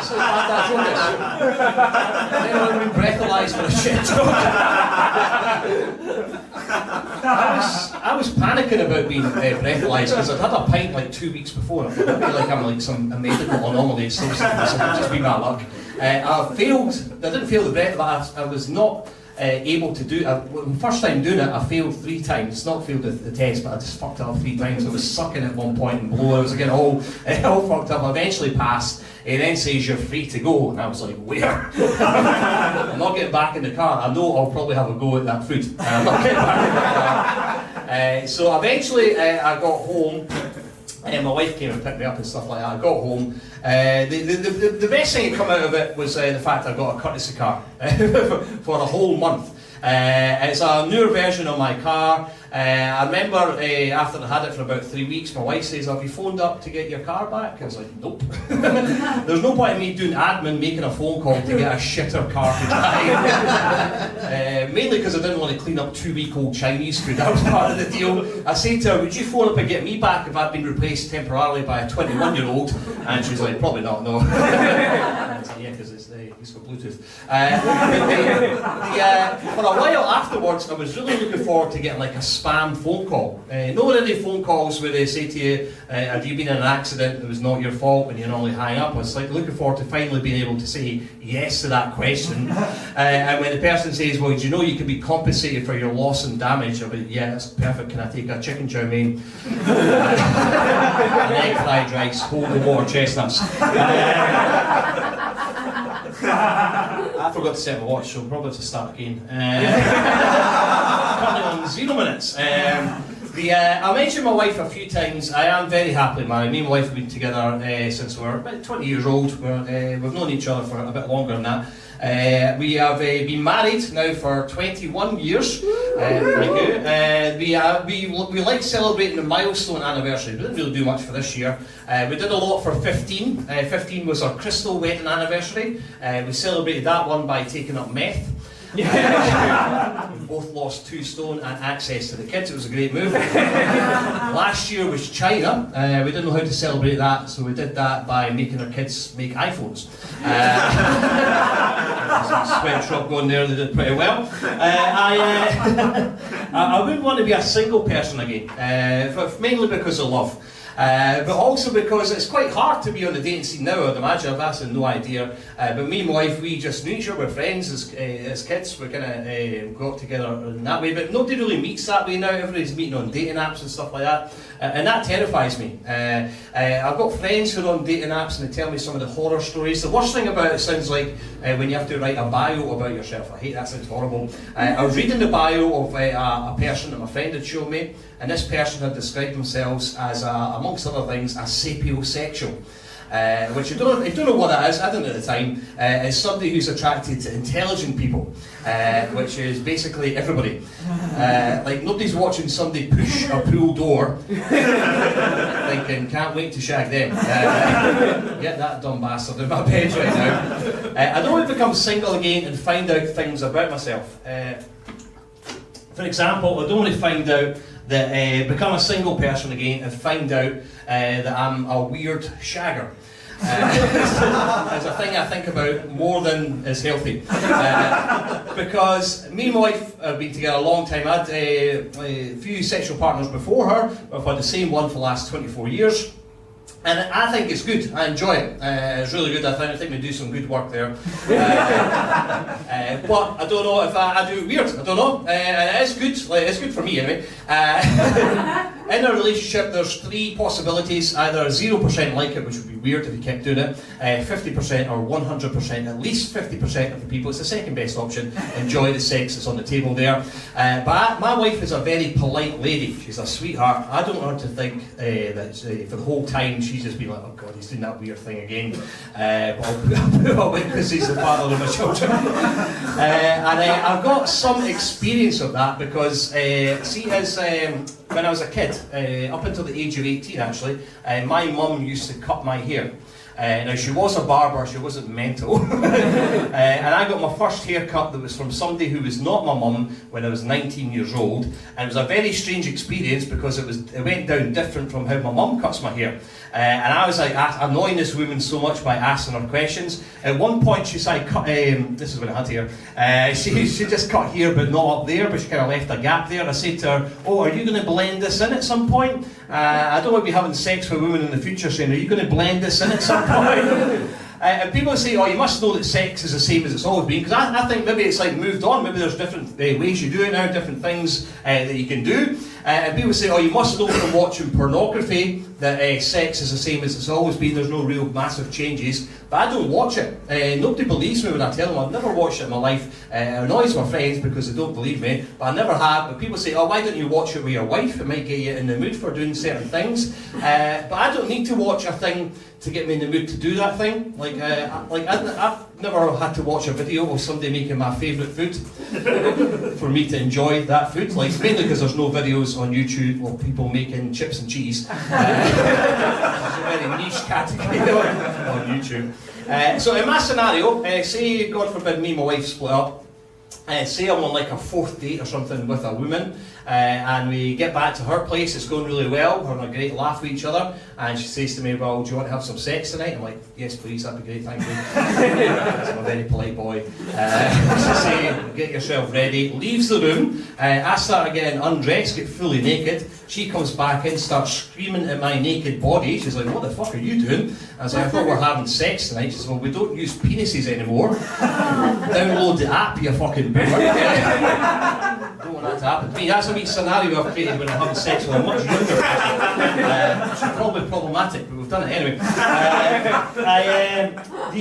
Speaker 1: so bad that joke is. Anyone been breathalyzed for a shit joke? I was panicking about being breathalyzed because I'd had a pint like 2 weeks before. I thought maybe I'm like some medical anomaly, so it would just be my luck. I failed. I didn't fail the breath, but I was not able to do it. First time doing it, I failed 3 times. Not failed the test, but I just fucked it up 3 times. I was sucking at one point and below. I was again all fucked up. I eventually passed. He then says you're free to go, and I was like, where? I'm not getting back in the car. I know I'll probably have a go at that food. I'm not getting back in the car. So eventually I got home. My wife came and picked me up and stuff like that. I got home. The best thing that came out of it was the fact I got a courtesy car for a whole month. It's a newer version of my car. I remember after I had it for about 3 weeks, my wife says, have you phoned up to get your car back? I was like, nope. There's no point in me doing admin, making a phone call to get a shitter car to drive. Mainly because I didn't want to clean up 2-week-old Chinese food. That was part of the deal. I said to her, would you phone up and get me back if I'd been replaced temporarily by a 21-year-old? And she's like, probably not, no. I was like, yeah, because it's got Bluetooth. For a while afterwards, I was really looking forward to getting like a spam phone call. Not any phone calls where they say to you, have you been in an accident that was not your fault, when you normally hang up. I was like looking forward to finally being able to say yes to that question. And when the person says, well, do you know you can be compensated for your loss and damage? I'll be, yeah, that's perfect. Can I take a chicken chow mein? An egg fried rice, holy war chestnuts. I forgot to set my watch, so I'll probably have to start again. Currently on 0 minutes. I mentioned my wife a few times. I am very happily married. Me and my wife have been together since we were about 20 years old. We've known each other for a bit longer than that. We have been married now for 21 years. Thank you. We like celebrating the milestone anniversary. We didn't really do much for this year. We did a lot for 15. 15 was our crystal wedding anniversary. We celebrated that one by taking up meth. We both lost 2 stone and access to the kids. It was a great move. Last year was China. We didn't know how to celebrate that, so we did that by making our kids make iPhones. There's a sweatshop going there, they did pretty well. I wouldn't want to be a single person again, mainly because of love. But also because it's quite hard to be on the dating scene now, I'd imagine. I've absolutely no idea. But me and my wife, we just knew each other. We're friends as kids. We're kind of go up together in that way. But nobody really meets that way now. Everybody's meeting on dating apps and stuff like that. And that terrifies me. I've got friends who are on dating apps and they tell me some of the horror stories. The worst thing about it sounds like when you have to write a bio about yourself. I hate that, sounds horrible. I was reading the bio of a person that my friend had shown me, and this person had described themselves as, amongst other things, a sapiosexual. Which I don't know what that is, I didn't at the time. It's somebody who's attracted to intelligent people, which is basically everybody. Like nobody's watching somebody push a pool door thinking, can't wait to shag them. Get that dumb bastard in my bed right now. I don't want to become single again and find out things about myself. For example, I don't want to find out that become a single person again and find out that I'm a weird shagger. It's a thing I think about more than is healthy. Because me and my wife have been together a long time. I had a few sexual partners before her. I've had the same one for the last 24 years. And I think it's good. I enjoy it. It's really good. I think we do some good work there. But I don't know if I do it weird. I don't know. It's good. Like, it's good for me anyway. In a relationship, there's three possibilities. Either 0% like it, which would be weird if you kept doing it, 50% or 100%, at least 50% of the people, it's the second best option, enjoy the sex that's on the table there. But my wife is a very polite lady. She's a sweetheart. I don't want her to think that for the whole time she's just been like, oh God, he's doing that weird thing again. But I'll put up with because he's the father of my children. And I've got some experience of that because, see, as when I was a kid, up until the age of 18 actually, my mum used to cut my hair. Now she was a barber, she wasn't mental. And I got my first haircut that was from somebody who was not my mum when I was 19 years old. And it was a very strange experience because it went down different from how my mum cuts my hair. And I was like annoying this woman so much by asking her questions. At one point she said, this is when I had hair, she just cut hair but not up there, but she kind of left a gap there. I said to her, oh, are you going to blend this in at some point? I don't want to be having sex with women in the future saying, are you going to blend this in at some point? And people say, oh, you must know that sex is the same as it's always been, because I think maybe it's like moved on, maybe there's different ways you do it now, different things that you can do. And people say, oh, you must know from watching pornography that sex is the same as it's always been, there's no real massive changes. But I don't watch it. Nobody believes me when I tell them I've never watched it in my life. It annoys my friends because they don't believe me, but I never have. But people say, oh, why don't you watch it with your wife? It might get you in the mood for doing certain things. But I don't need to watch a thing to get me in the mood to do that thing. I've never had to watch a video of somebody making my favourite food for me to enjoy that food. Like, mainly because there's no videos on YouTube of people making chips and cheese. It's a very niche category on YouTube. So in my scenario, say God forbid me and my wife split up, say I'm on like a fourth date or something with a woman, and we get back to her place, it's going really well, we're having a great laugh with each other, and she says to me, well, do you want to have some sex tonight? I'm like, yes please, that'd be great, thank you. I'm a very polite boy. She says, get yourself ready, leaves the room, I start getting undressed, get fully naked, she comes back in, starts screaming at my naked body, she's like, what the fuck are you doing? I was like, I thought we were having sex tonight. She says, well, we don't use penises anymore. Download the app, you fucking boomer. Don't want that to happen to me. That's a wee scenario I've created when I'm having sex with a much younger person. Which is probably problematic, but we've done it anyway.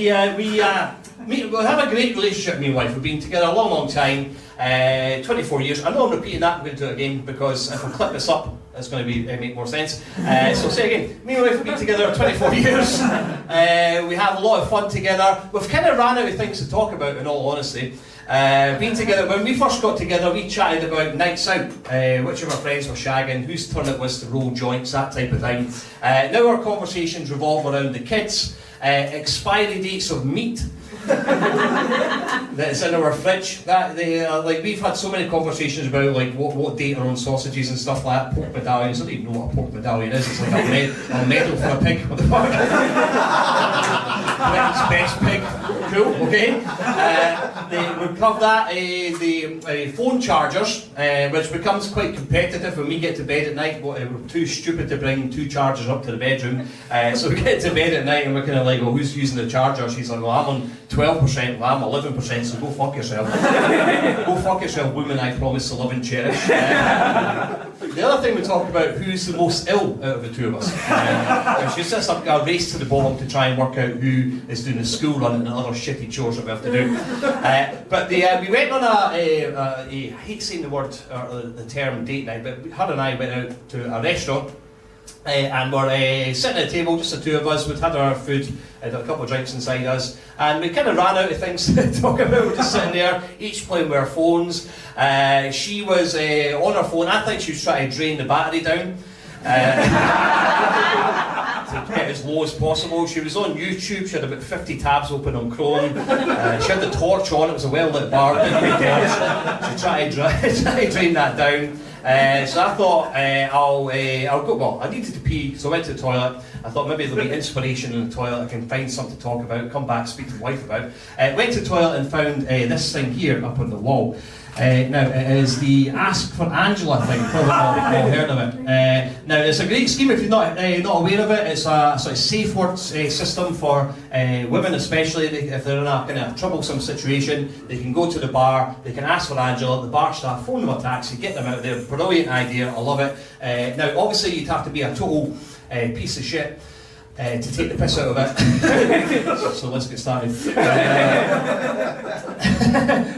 Speaker 1: We have a great relationship, me and wife. We've been together a long, long time. 24 years. I know I'm repeating that, I'm going to do it again because if I clip this up, it's going to make more sense. So say again, me and my wife have been together 24 years. We have a lot of fun together. We've kind of ran out of things to talk about, in all honesty. Been together, when we first got together, we chatted about nights out, which of our friends were shagging, whose turn it was to roll joints, that type of thing. Now our conversations revolve around the kids, expiry dates of meat that's in our fridge. Like we've had so many conversations about like what date are on sausages and stuff like that, pork medallions. I don't even know what a pork medallion is. It's like a medal for a pig. What the fuck? Britain's best pig. cool, okay. We have that, the phone chargers, which becomes quite competitive when we get to bed at night. We're too stupid to bring 2 chargers up to the bedroom, so we get to bed at night and we're kind of like, well, who's using the charger? She's like, well, I'm on 12%, well, I'm 11%, so go fuck yourself. Go fuck yourself, woman I promise to love and cherish. The other thing we talk about, who's the most ill out of the two of us. It's just a race to the bottom to try and work out who is doing the school run and the other shitty chores that we have to do. But we went on I hate saying the word, or the term date night, but her and I went out to a restaurant. And we're sitting at a table, just the two of us. We'd had our food, had a couple of drinks inside us, and we kind of ran out of things to talk about. We're just sitting there, each playing with our phones. She was on her phone. I think she was trying to drain the battery down to get as low as possible. She was on YouTube. She had about 50 tabs open on Chrome. She had the torch on. It was a well-lit bar. She tried to drain that down. So I thought I'll go. Well, I needed to pee, so I went to the toilet. I thought maybe there'll be inspiration in the toilet. I can find something to talk about. Come back, speak to my wife about. Went to the toilet and found this thing here up on the wall. Now it is the Ask for Angela thing. Probably all heard of it. Now it's a great scheme if you're not aware of it. It's a sort of safe word system for women, especially if they're in a kind of troublesome situation. They can go to the bar, they can ask for Angela. The bar staff phone them a taxi, get them out there. Brilliant idea, I love it. Now obviously you'd have to be a total piece of shit to take the piss out of it. So let's get started.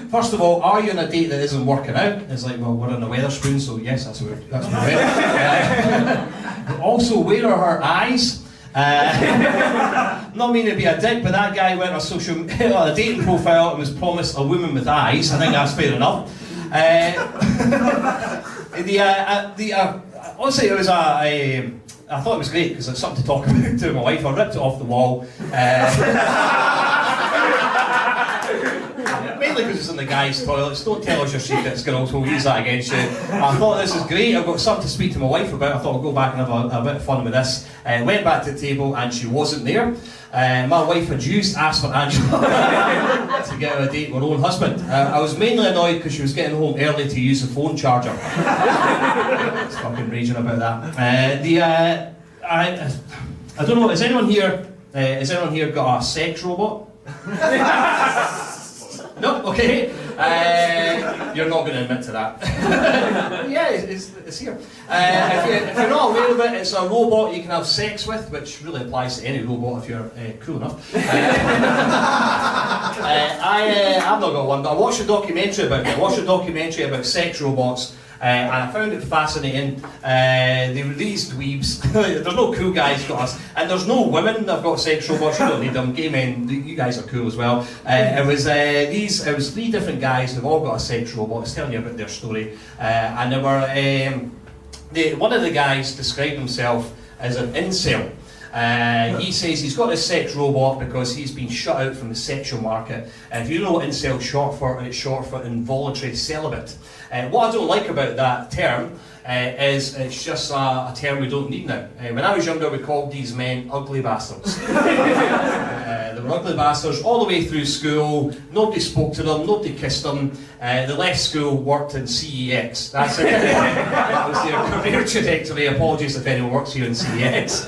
Speaker 1: First of all, are you on a date that isn't working out? It's like, well, we're in a Wetherspoon, so yes, that's where we're Also, where are her eyes? Not meaning to be a dick, but that guy went on a dating profile and was promised a woman with eyes. I think that's fair enough. Honestly, it was I thought it was great because it's something to talk about to my wife. I ripped it off the wall. Mainly because it's in the guys' toilets. Don't tell us your secrets, girls, we'll use that against you. I thought this is great. I've got something to speak to my wife about. I thought I'll go back and have a bit of fun with this. Went back to the table and she wasn't there. My wife had asked for Angela to get her a date with her own husband. I was mainly annoyed because she was getting home early to use the phone charger. I was fucking raging about that. I don't know, has anyone here got a sex robot? No? Okay. You're not going to admit to that. Yeah, it's here. If you're not aware of it, it's a robot you can have sex with, which really applies to any robot if you're cool enough. I've not got one, but I watched a documentary about it. I watched a documentary about sex robots. And I found it fascinating. They were these dweebs. There's no cool guys got us, and there's no women that have got sex robots. You don't need them. Gay men, you guys are cool as well. It was 3 different guys who've all got a sex robot. It's telling you about their story, and there were one of the guys described himself as an incel. He says he's got a sex robot because he's been shut out from the sexual market. If you don't know what incel is short for, it's short for involuntary celibate. What I don't like about that term is it's just a term we don't need now. When I was younger, we called these men ugly bastards. They were ugly bastards all the way through school. Nobody spoke to them, nobody kissed them. They left school, worked in CEX. That's it. That was their career trajectory. Apologies if anyone works here in CEX.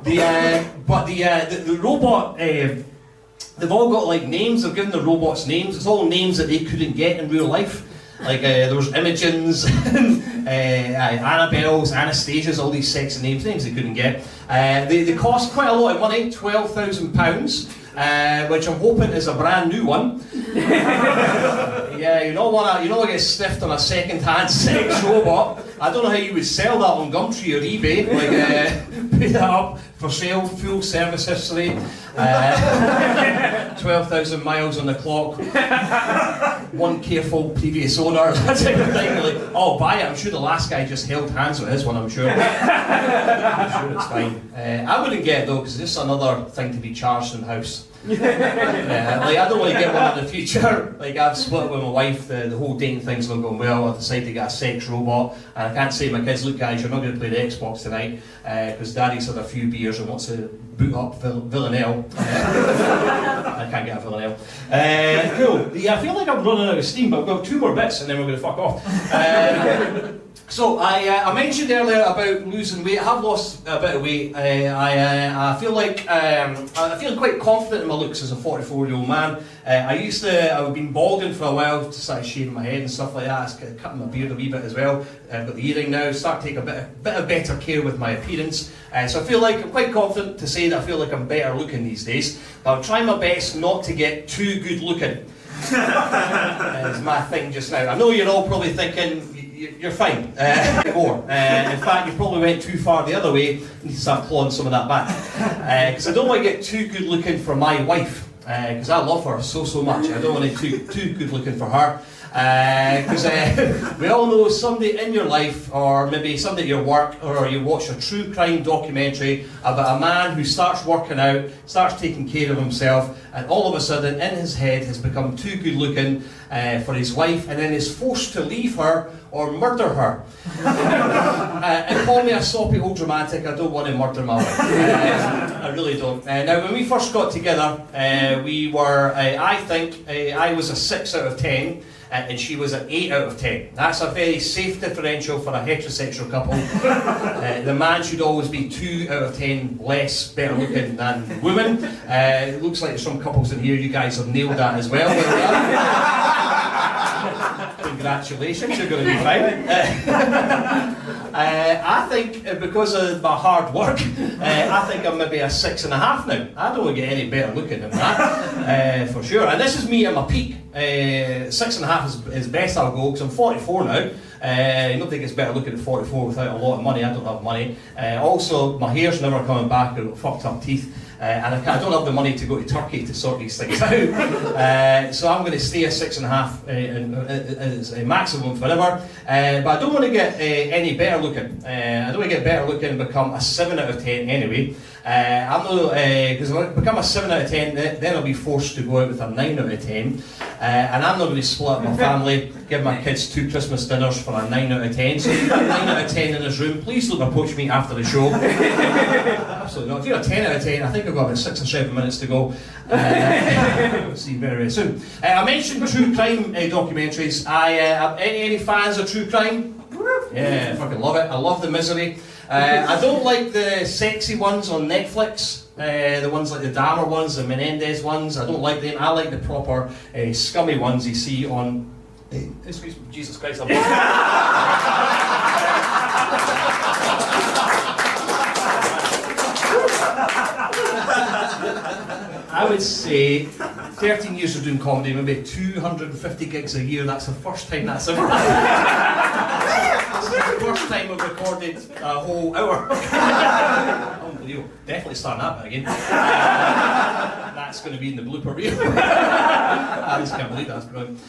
Speaker 1: The robot, they've all got like names. They've given the robots names. It's all names that they couldn't get in real life. Like there was Imogen's, Annabelle's, Anastasia's, all these sexy names they couldn't get. They cost quite a lot of money, £12,000, which I'm hoping is a brand new one. Yeah, you don't want to get stiffed on a second-hand sex robot. I don't know how you would sell that on Gumtree or eBay. Like, put that up for sale, full service history, 12,000 miles on the clock, one careful previous owner, that type of thing. Like, oh, buy it. I'm sure the last guy just held hands with his one. I'm sure. I'm sure it's fine. I wouldn't get it though, because it's just another thing to be charged in the house. Like I don't want to get one in the future. Like I've split with my wife, the whole dating thing's not going well. I've decided to get a sex robot, and I can't say to my kids, look guys, you're not going to play the Xbox tonight because Daddy's had a few beers and wants to boot up Villanelle. I I can't get a villanelle. Cool. Yeah, I feel like I'm running out of steam, but I've got 2 more bits and then we're going to fuck off. So I mentioned earlier about losing weight. I have lost a bit of weight. I feel like I feel quite confident in my looks as a 44-year-old man. I've been balding for a while, just started shaving my head and stuff like that. I cutting my beard a wee bit as well. I've got the earring now. Start taking a bit of better care with my appearance. So I feel like I'm quite confident to say that I feel like I'm better looking these days. But I'm trying my best not to get too good looking. Is my thing just now. I know you're all probably thinking you're fine. More. In fact, you probably went too far the other way. You need to start clawing some of that back. Because I don't want to get too good looking for my wife. Because I love her so much. I don't want to get too good looking for her. Because we all know somebody in your life, or maybe somebody at your work, or you watch a true crime documentary about a man who starts working out, starts taking care of himself, and all of a sudden in his head has become too good looking for his wife, and then is forced to leave her or murder her. And call me a soppy old dramatic, I don't want to murder my wife. I really don't. Now, when we first got together, we were, I think, I was a 6 out of 10. And she was an 8 out of 10. That's a very safe differential for a heterosexual couple. The man should always be 2 out of 10 less better looking than women. It looks like there's some couples in here, you guys have nailed that as well. Congratulations, you're going to be fine. I think because of my hard work, I think I'm maybe a 6.5 now. I don't get any better looking than that, for sure. And this is me at my peak. 6.5 is best I'll go, because I'm 44 now. I don't think it's better looking at 44 without a lot of money. I don't have money. Also, my hair's never coming back. I've got fucked up teeth. And I don't have the money to go to Turkey to sort these things out. So I'm going to stay at 6.5 as a maximum forever. But I don't want to get any better looking. I don't want to get better looking and become a 7 out of 10 anyway. I'm not, because if I become a 7 out of 10, then I'll be forced to go out with a 9 out of 10. And I'm not going to split up my family, give my kids 2 Christmas dinners for a 9 out of 10. So if you've got a 9 out of 10 in this room, please don't approach me after the show. Absolutely not. If you're a 10 out of 10, I think I've got about 6 or 7 minutes to go. We'll see you very, very soon. I mentioned true crime documentaries. Any fans of true crime? Yeah, I fucking love it. I love the misery. I don't like the sexy ones on Netflix. The ones like the Dahmer ones, the Menendez ones. I don't like them. I like the proper scummy ones you see on. Excuse me, Jesus Christ! I would say 13 years of doing comedy, maybe 250 gigs a year. That's the first time that's ever happened. This is the first time I've recorded a whole hour. Unbelievable. Definitely starting that bit again. That's going to be in the blooper reel. I just can't believe that's brilliant.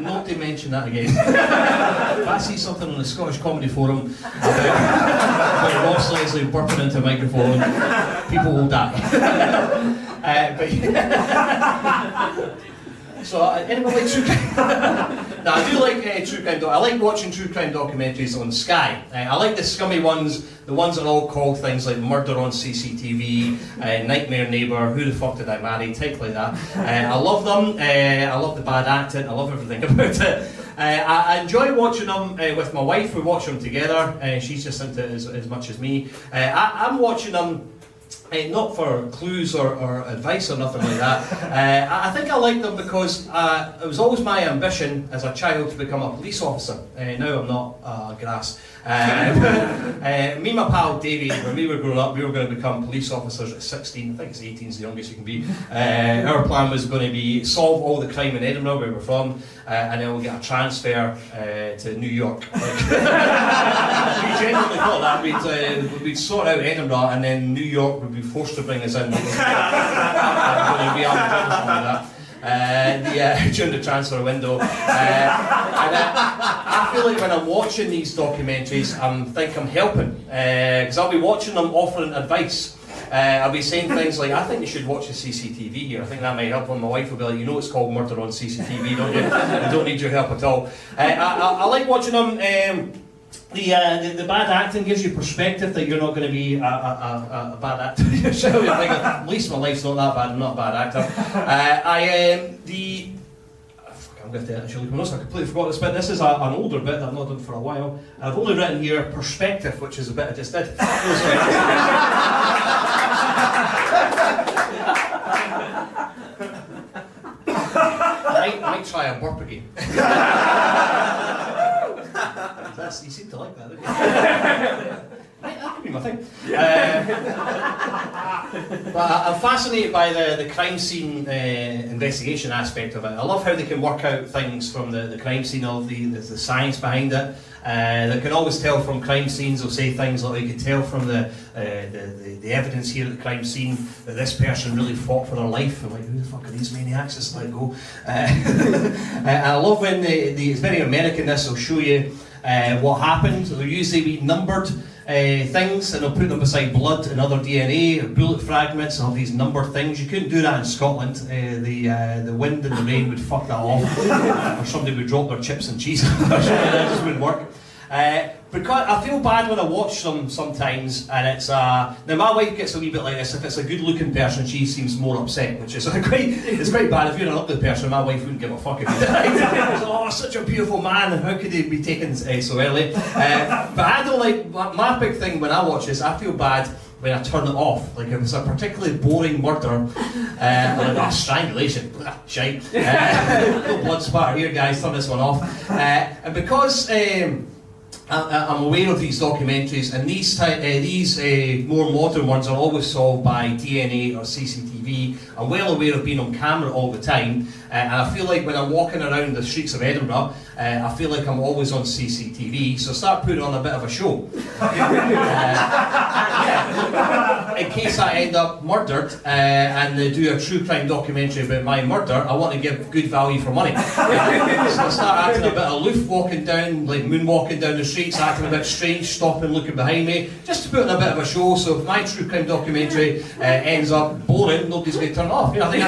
Speaker 1: Not to mention that again. If I see something on the Scottish Comedy Forum about Ross Leslie burping into a microphone, people will die. So, anyone like true crime? No, I do like true crime. I like watching true crime documentaries on Sky. I like the scummy ones, the ones that are all called things like Murder on CCTV, Nightmare Neighbour, Who the Fuck Did I Marry, type like that. I love them. I love the bad acting. I love everything about it. I enjoy watching them with my wife. We watch them together. She's just into it as much as me. I'm watching them. Not for clues or advice or nothing like that. I think I like them because it was always my ambition as a child to become a police officer. Now I'm not grass. Me and my pal Davey, when we were growing up, we were going to become police officers at 16. I think it's 18 is the youngest you can be. Our plan was going to be solve all the crime in Edinburgh, where we're from, and then we'll get a transfer to New York. We genuinely thought that we'd sort out Edinburgh, and then New York would be forced to bring us in. During the transfer window. I feel like when I'm watching these documentaries, I think I'm helping. Because I'll be watching them offering advice. I'll be saying things like, I think you should watch the CCTV here. I think that might help. And my wife will be like, you know it's called Murder on CCTV, don't you? I don't need your help at all. I like watching them. The bad acting gives you perspective that you're not going to be a bad actor yourself. You're thinking, at least my life's not that bad, I'm not a bad actor. I'm going to actually look at my notes, I completely forgot this bit. This is an older bit that I've not done for a while. I've only written here perspective, which is a bit I just did. I might try a burp again. You seem to like that, don't you? That could be my thing. But I'm fascinated by the crime scene investigation aspect of it. I love how they can work out things from the crime scene, all the science behind it. They can always tell from crime scenes, they'll say things like, you can tell from the evidence here at the crime scene that this person really fought for their life. I'm like, who the fuck are these maniacs? Just let go. And I love when it's very American, this will show you what happened. They'll usually be numbered things, and they'll put them beside blood and other DNA or bullet fragments and all these numbered things. You couldn't do that in Scotland. The wind and the rain would fuck that off, or somebody would drop their chips and cheese. That just wouldn't work. Because I feel bad when I watch them sometimes, and it's now my wife gets a wee bit like this. If it's a good-looking person, she seems more upset, which is it's quite bad. If you're an ugly person, my wife wouldn't give a fuck if you died. Oh, such a beautiful man! How could he be taken so early? But I don't like my big thing when I watch this. I feel bad when I turn it off. Like if it's a particularly boring murder, like strangulation, shite. No blood spatter here, guys. Turn this one off. And because. I'm aware of these documentaries, and these more modern ones are always solved by DNA or CCTV. I'm well aware of being on camera all the time, and I feel like when I'm walking around the streets of Edinburgh, I feel like I'm always on CCTV, so start putting on a bit of a show. In case I end up murdered and they do a true crime documentary about my murder, I want to give good value for money. So I start acting a bit aloof, walking down, like moonwalking down the streets, acting a bit strange, stopping, looking behind me, just to put on a bit of a show. So if my true crime documentary ends up boring, nobody's going to turn it off. You know, I think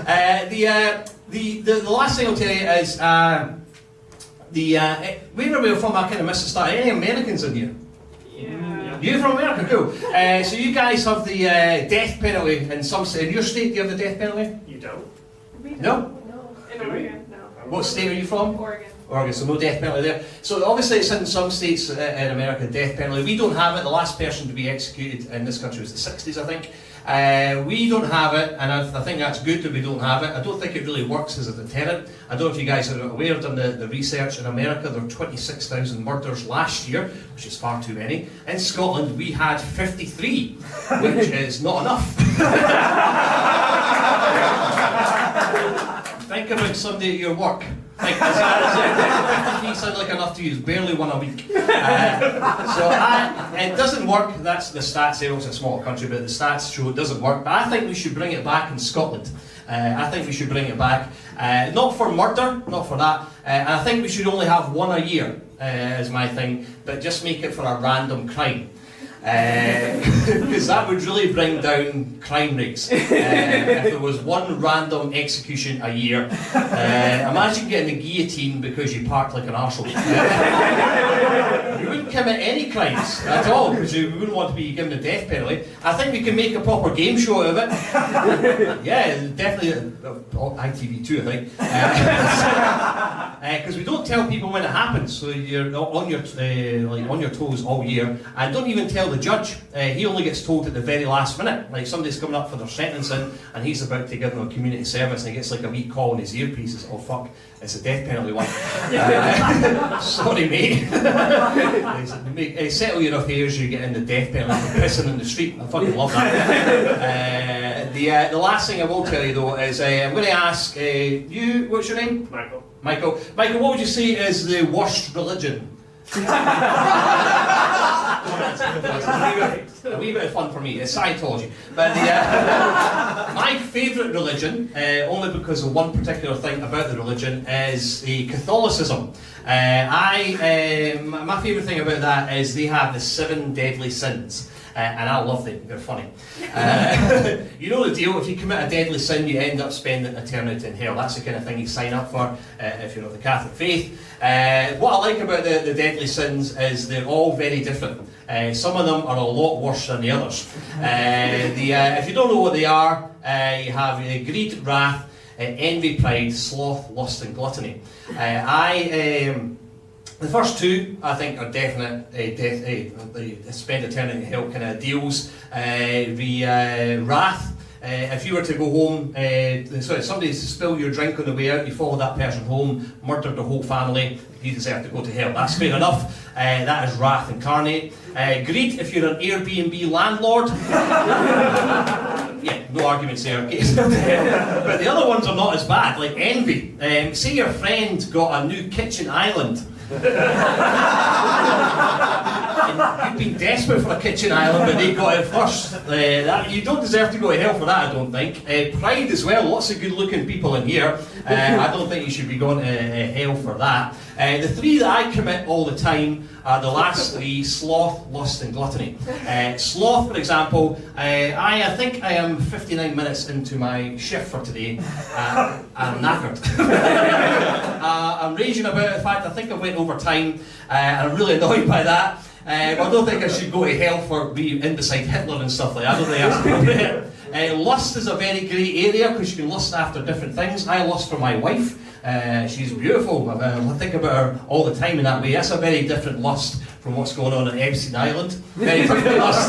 Speaker 1: that'd be good. The last thing I'll tell you is where we're from, I kind of missed the start. Any Americans in here? Yeah. You're from America, cool. So you guys have the death penalty in some state. In your state, do you have the death penalty?
Speaker 3: You don't?
Speaker 1: No?
Speaker 4: No. In Oregon, no.
Speaker 1: What state are you from?
Speaker 4: Oregon.
Speaker 1: Oregon, so no death penalty there. So obviously it's in some states in America, death penalty. We don't have it. The last person to be executed in this country was the 60s, I think. We don't have it, and I think that's good that we don't have it. I don't think it really works as a deterrent. I don't know if you guys are aware, I've done the research. In America there were 26,000 murders last year, which is far too many. In Scotland we had 53, which is not enough. Think about Sunday at your work. Like, 53 sounds like enough to use, barely one a week. It doesn't work. That's the stats here. It's a small country, but the stats show it doesn't work. But I think we should bring it back in Scotland. I think we should bring it back. Not for murder, not for that. And I think we should only have one a year, is my thing, but just make it for a random crime. Because that would really bring down crime rates. If there was one random execution a year. Imagine getting the guillotine because you parked like an arsehole. You wouldn't commit any crimes at all, because you wouldn't want to be given a death penalty. I think we can make a proper game show out of it. Yeah, definitely ITV2, I think. Because we don't tell people when it happens, so you're on your toes all year, and don't even tell the judge. He only gets told at the very last minute. Like somebody's coming up for their sentencing, and he's about to give them a community service, and he gets like a wee call in his earpiece. He says, "Oh fuck, it's a death penalty one." Sorry, mate. He said, settle your affairs. You get in the death penalty for pissing in the street. I fucking love that. The last thing I will tell you though is I'm going to ask you. What's your name?
Speaker 3: Michael.
Speaker 1: Michael, what would you say is the worst religion? A wee bit of fun for me, it's Scientology. But my favourite religion, only because of one particular thing about the religion, is the Catholicism. My favourite thing about that is they have the 7 deadly sins. and I love them, they're funny. You know the deal, if you commit a deadly sin, you end up spending eternity in hell. That's the kind of thing you sign up for if you're of the Catholic faith. What I like about the deadly sins is they're all very different. Some of them are a lot worse than the others. If you don't know what they are, you have greed, wrath, envy, pride, sloth, lust and gluttony. The first two, I think, are definite they spend eternity in hell kind of deals. Wrath, if you were to go home, somebody to spill your drink on the way out, you follow that person home, murdered the whole family, you deserve to go to hell. That's fair enough. That is wrath incarnate. Greed, if you're an Airbnb landlord. Yeah, no arguments there. But the other ones are not as bad, like envy. Say your friend got a new kitchen island. And you've been desperate for a kitchen island, but they got it first. You don't deserve to go to hell for that, I don't think. Pride as well, lots of good looking people in here. I don't think you should be going to hell for that. The three that I commit all the time are the last three: sloth, lust and gluttony. Sloth, for example, I think I am 59 minutes into my shift for today. I'm knackered. I'm raging about it. In fact, I think I went over time, and I'm really annoyed by that. But I don't think I should go to hell for being in beside Hitler and stuff like that. I don't think that's appropriate. Lust is a very grey area because you can lust after different things. I lust for my wife. She's beautiful. I think about her all the time in that way. That's a very different lust from what's going on Epstein Island. Very different lust.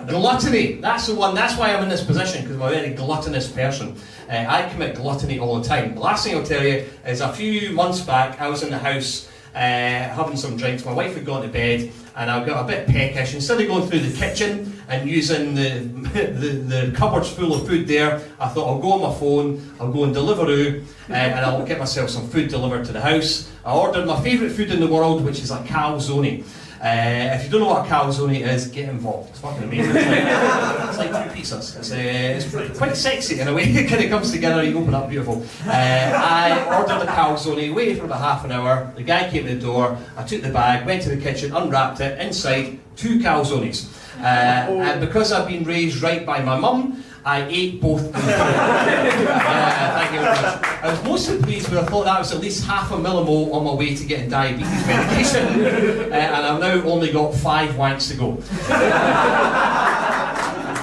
Speaker 1: Gluttony, that's the one. That's why I'm in this position, because I'm a very gluttonous person. I commit gluttony all the time. The last thing I'll tell you is a few months back, I was in the house having some drinks. My wife had gone to bed, and I got a bit peckish. Instead of going through the kitchen and using the cupboards full of food there, I thought I'll go on my phone, I'll go on Deliveroo, and I'll get myself some food delivered to the house. I ordered my favourite food in the world, which is a calzone. If you don't know what a calzone is, get involved. It's fucking amazing. It's like two pizzas. It's quite sexy in a way. It kind of comes together, you open up, beautiful. I ordered a calzone, waited for about half an hour. The guy came to the door, I took the bag, went to the kitchen, unwrapped it, inside 2 calzones. And because I've been raised right by my mum, I ate both. Thank you very much. I was mostly pleased, but I thought that was at least half a millimole on my way to getting diabetes medication, and I've now only got 5 wanks to go.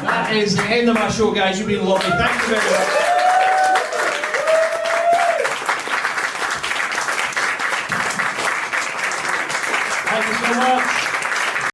Speaker 1: That is the end of my show, guys. You've been lovely. Thank you very much. Thank you so much.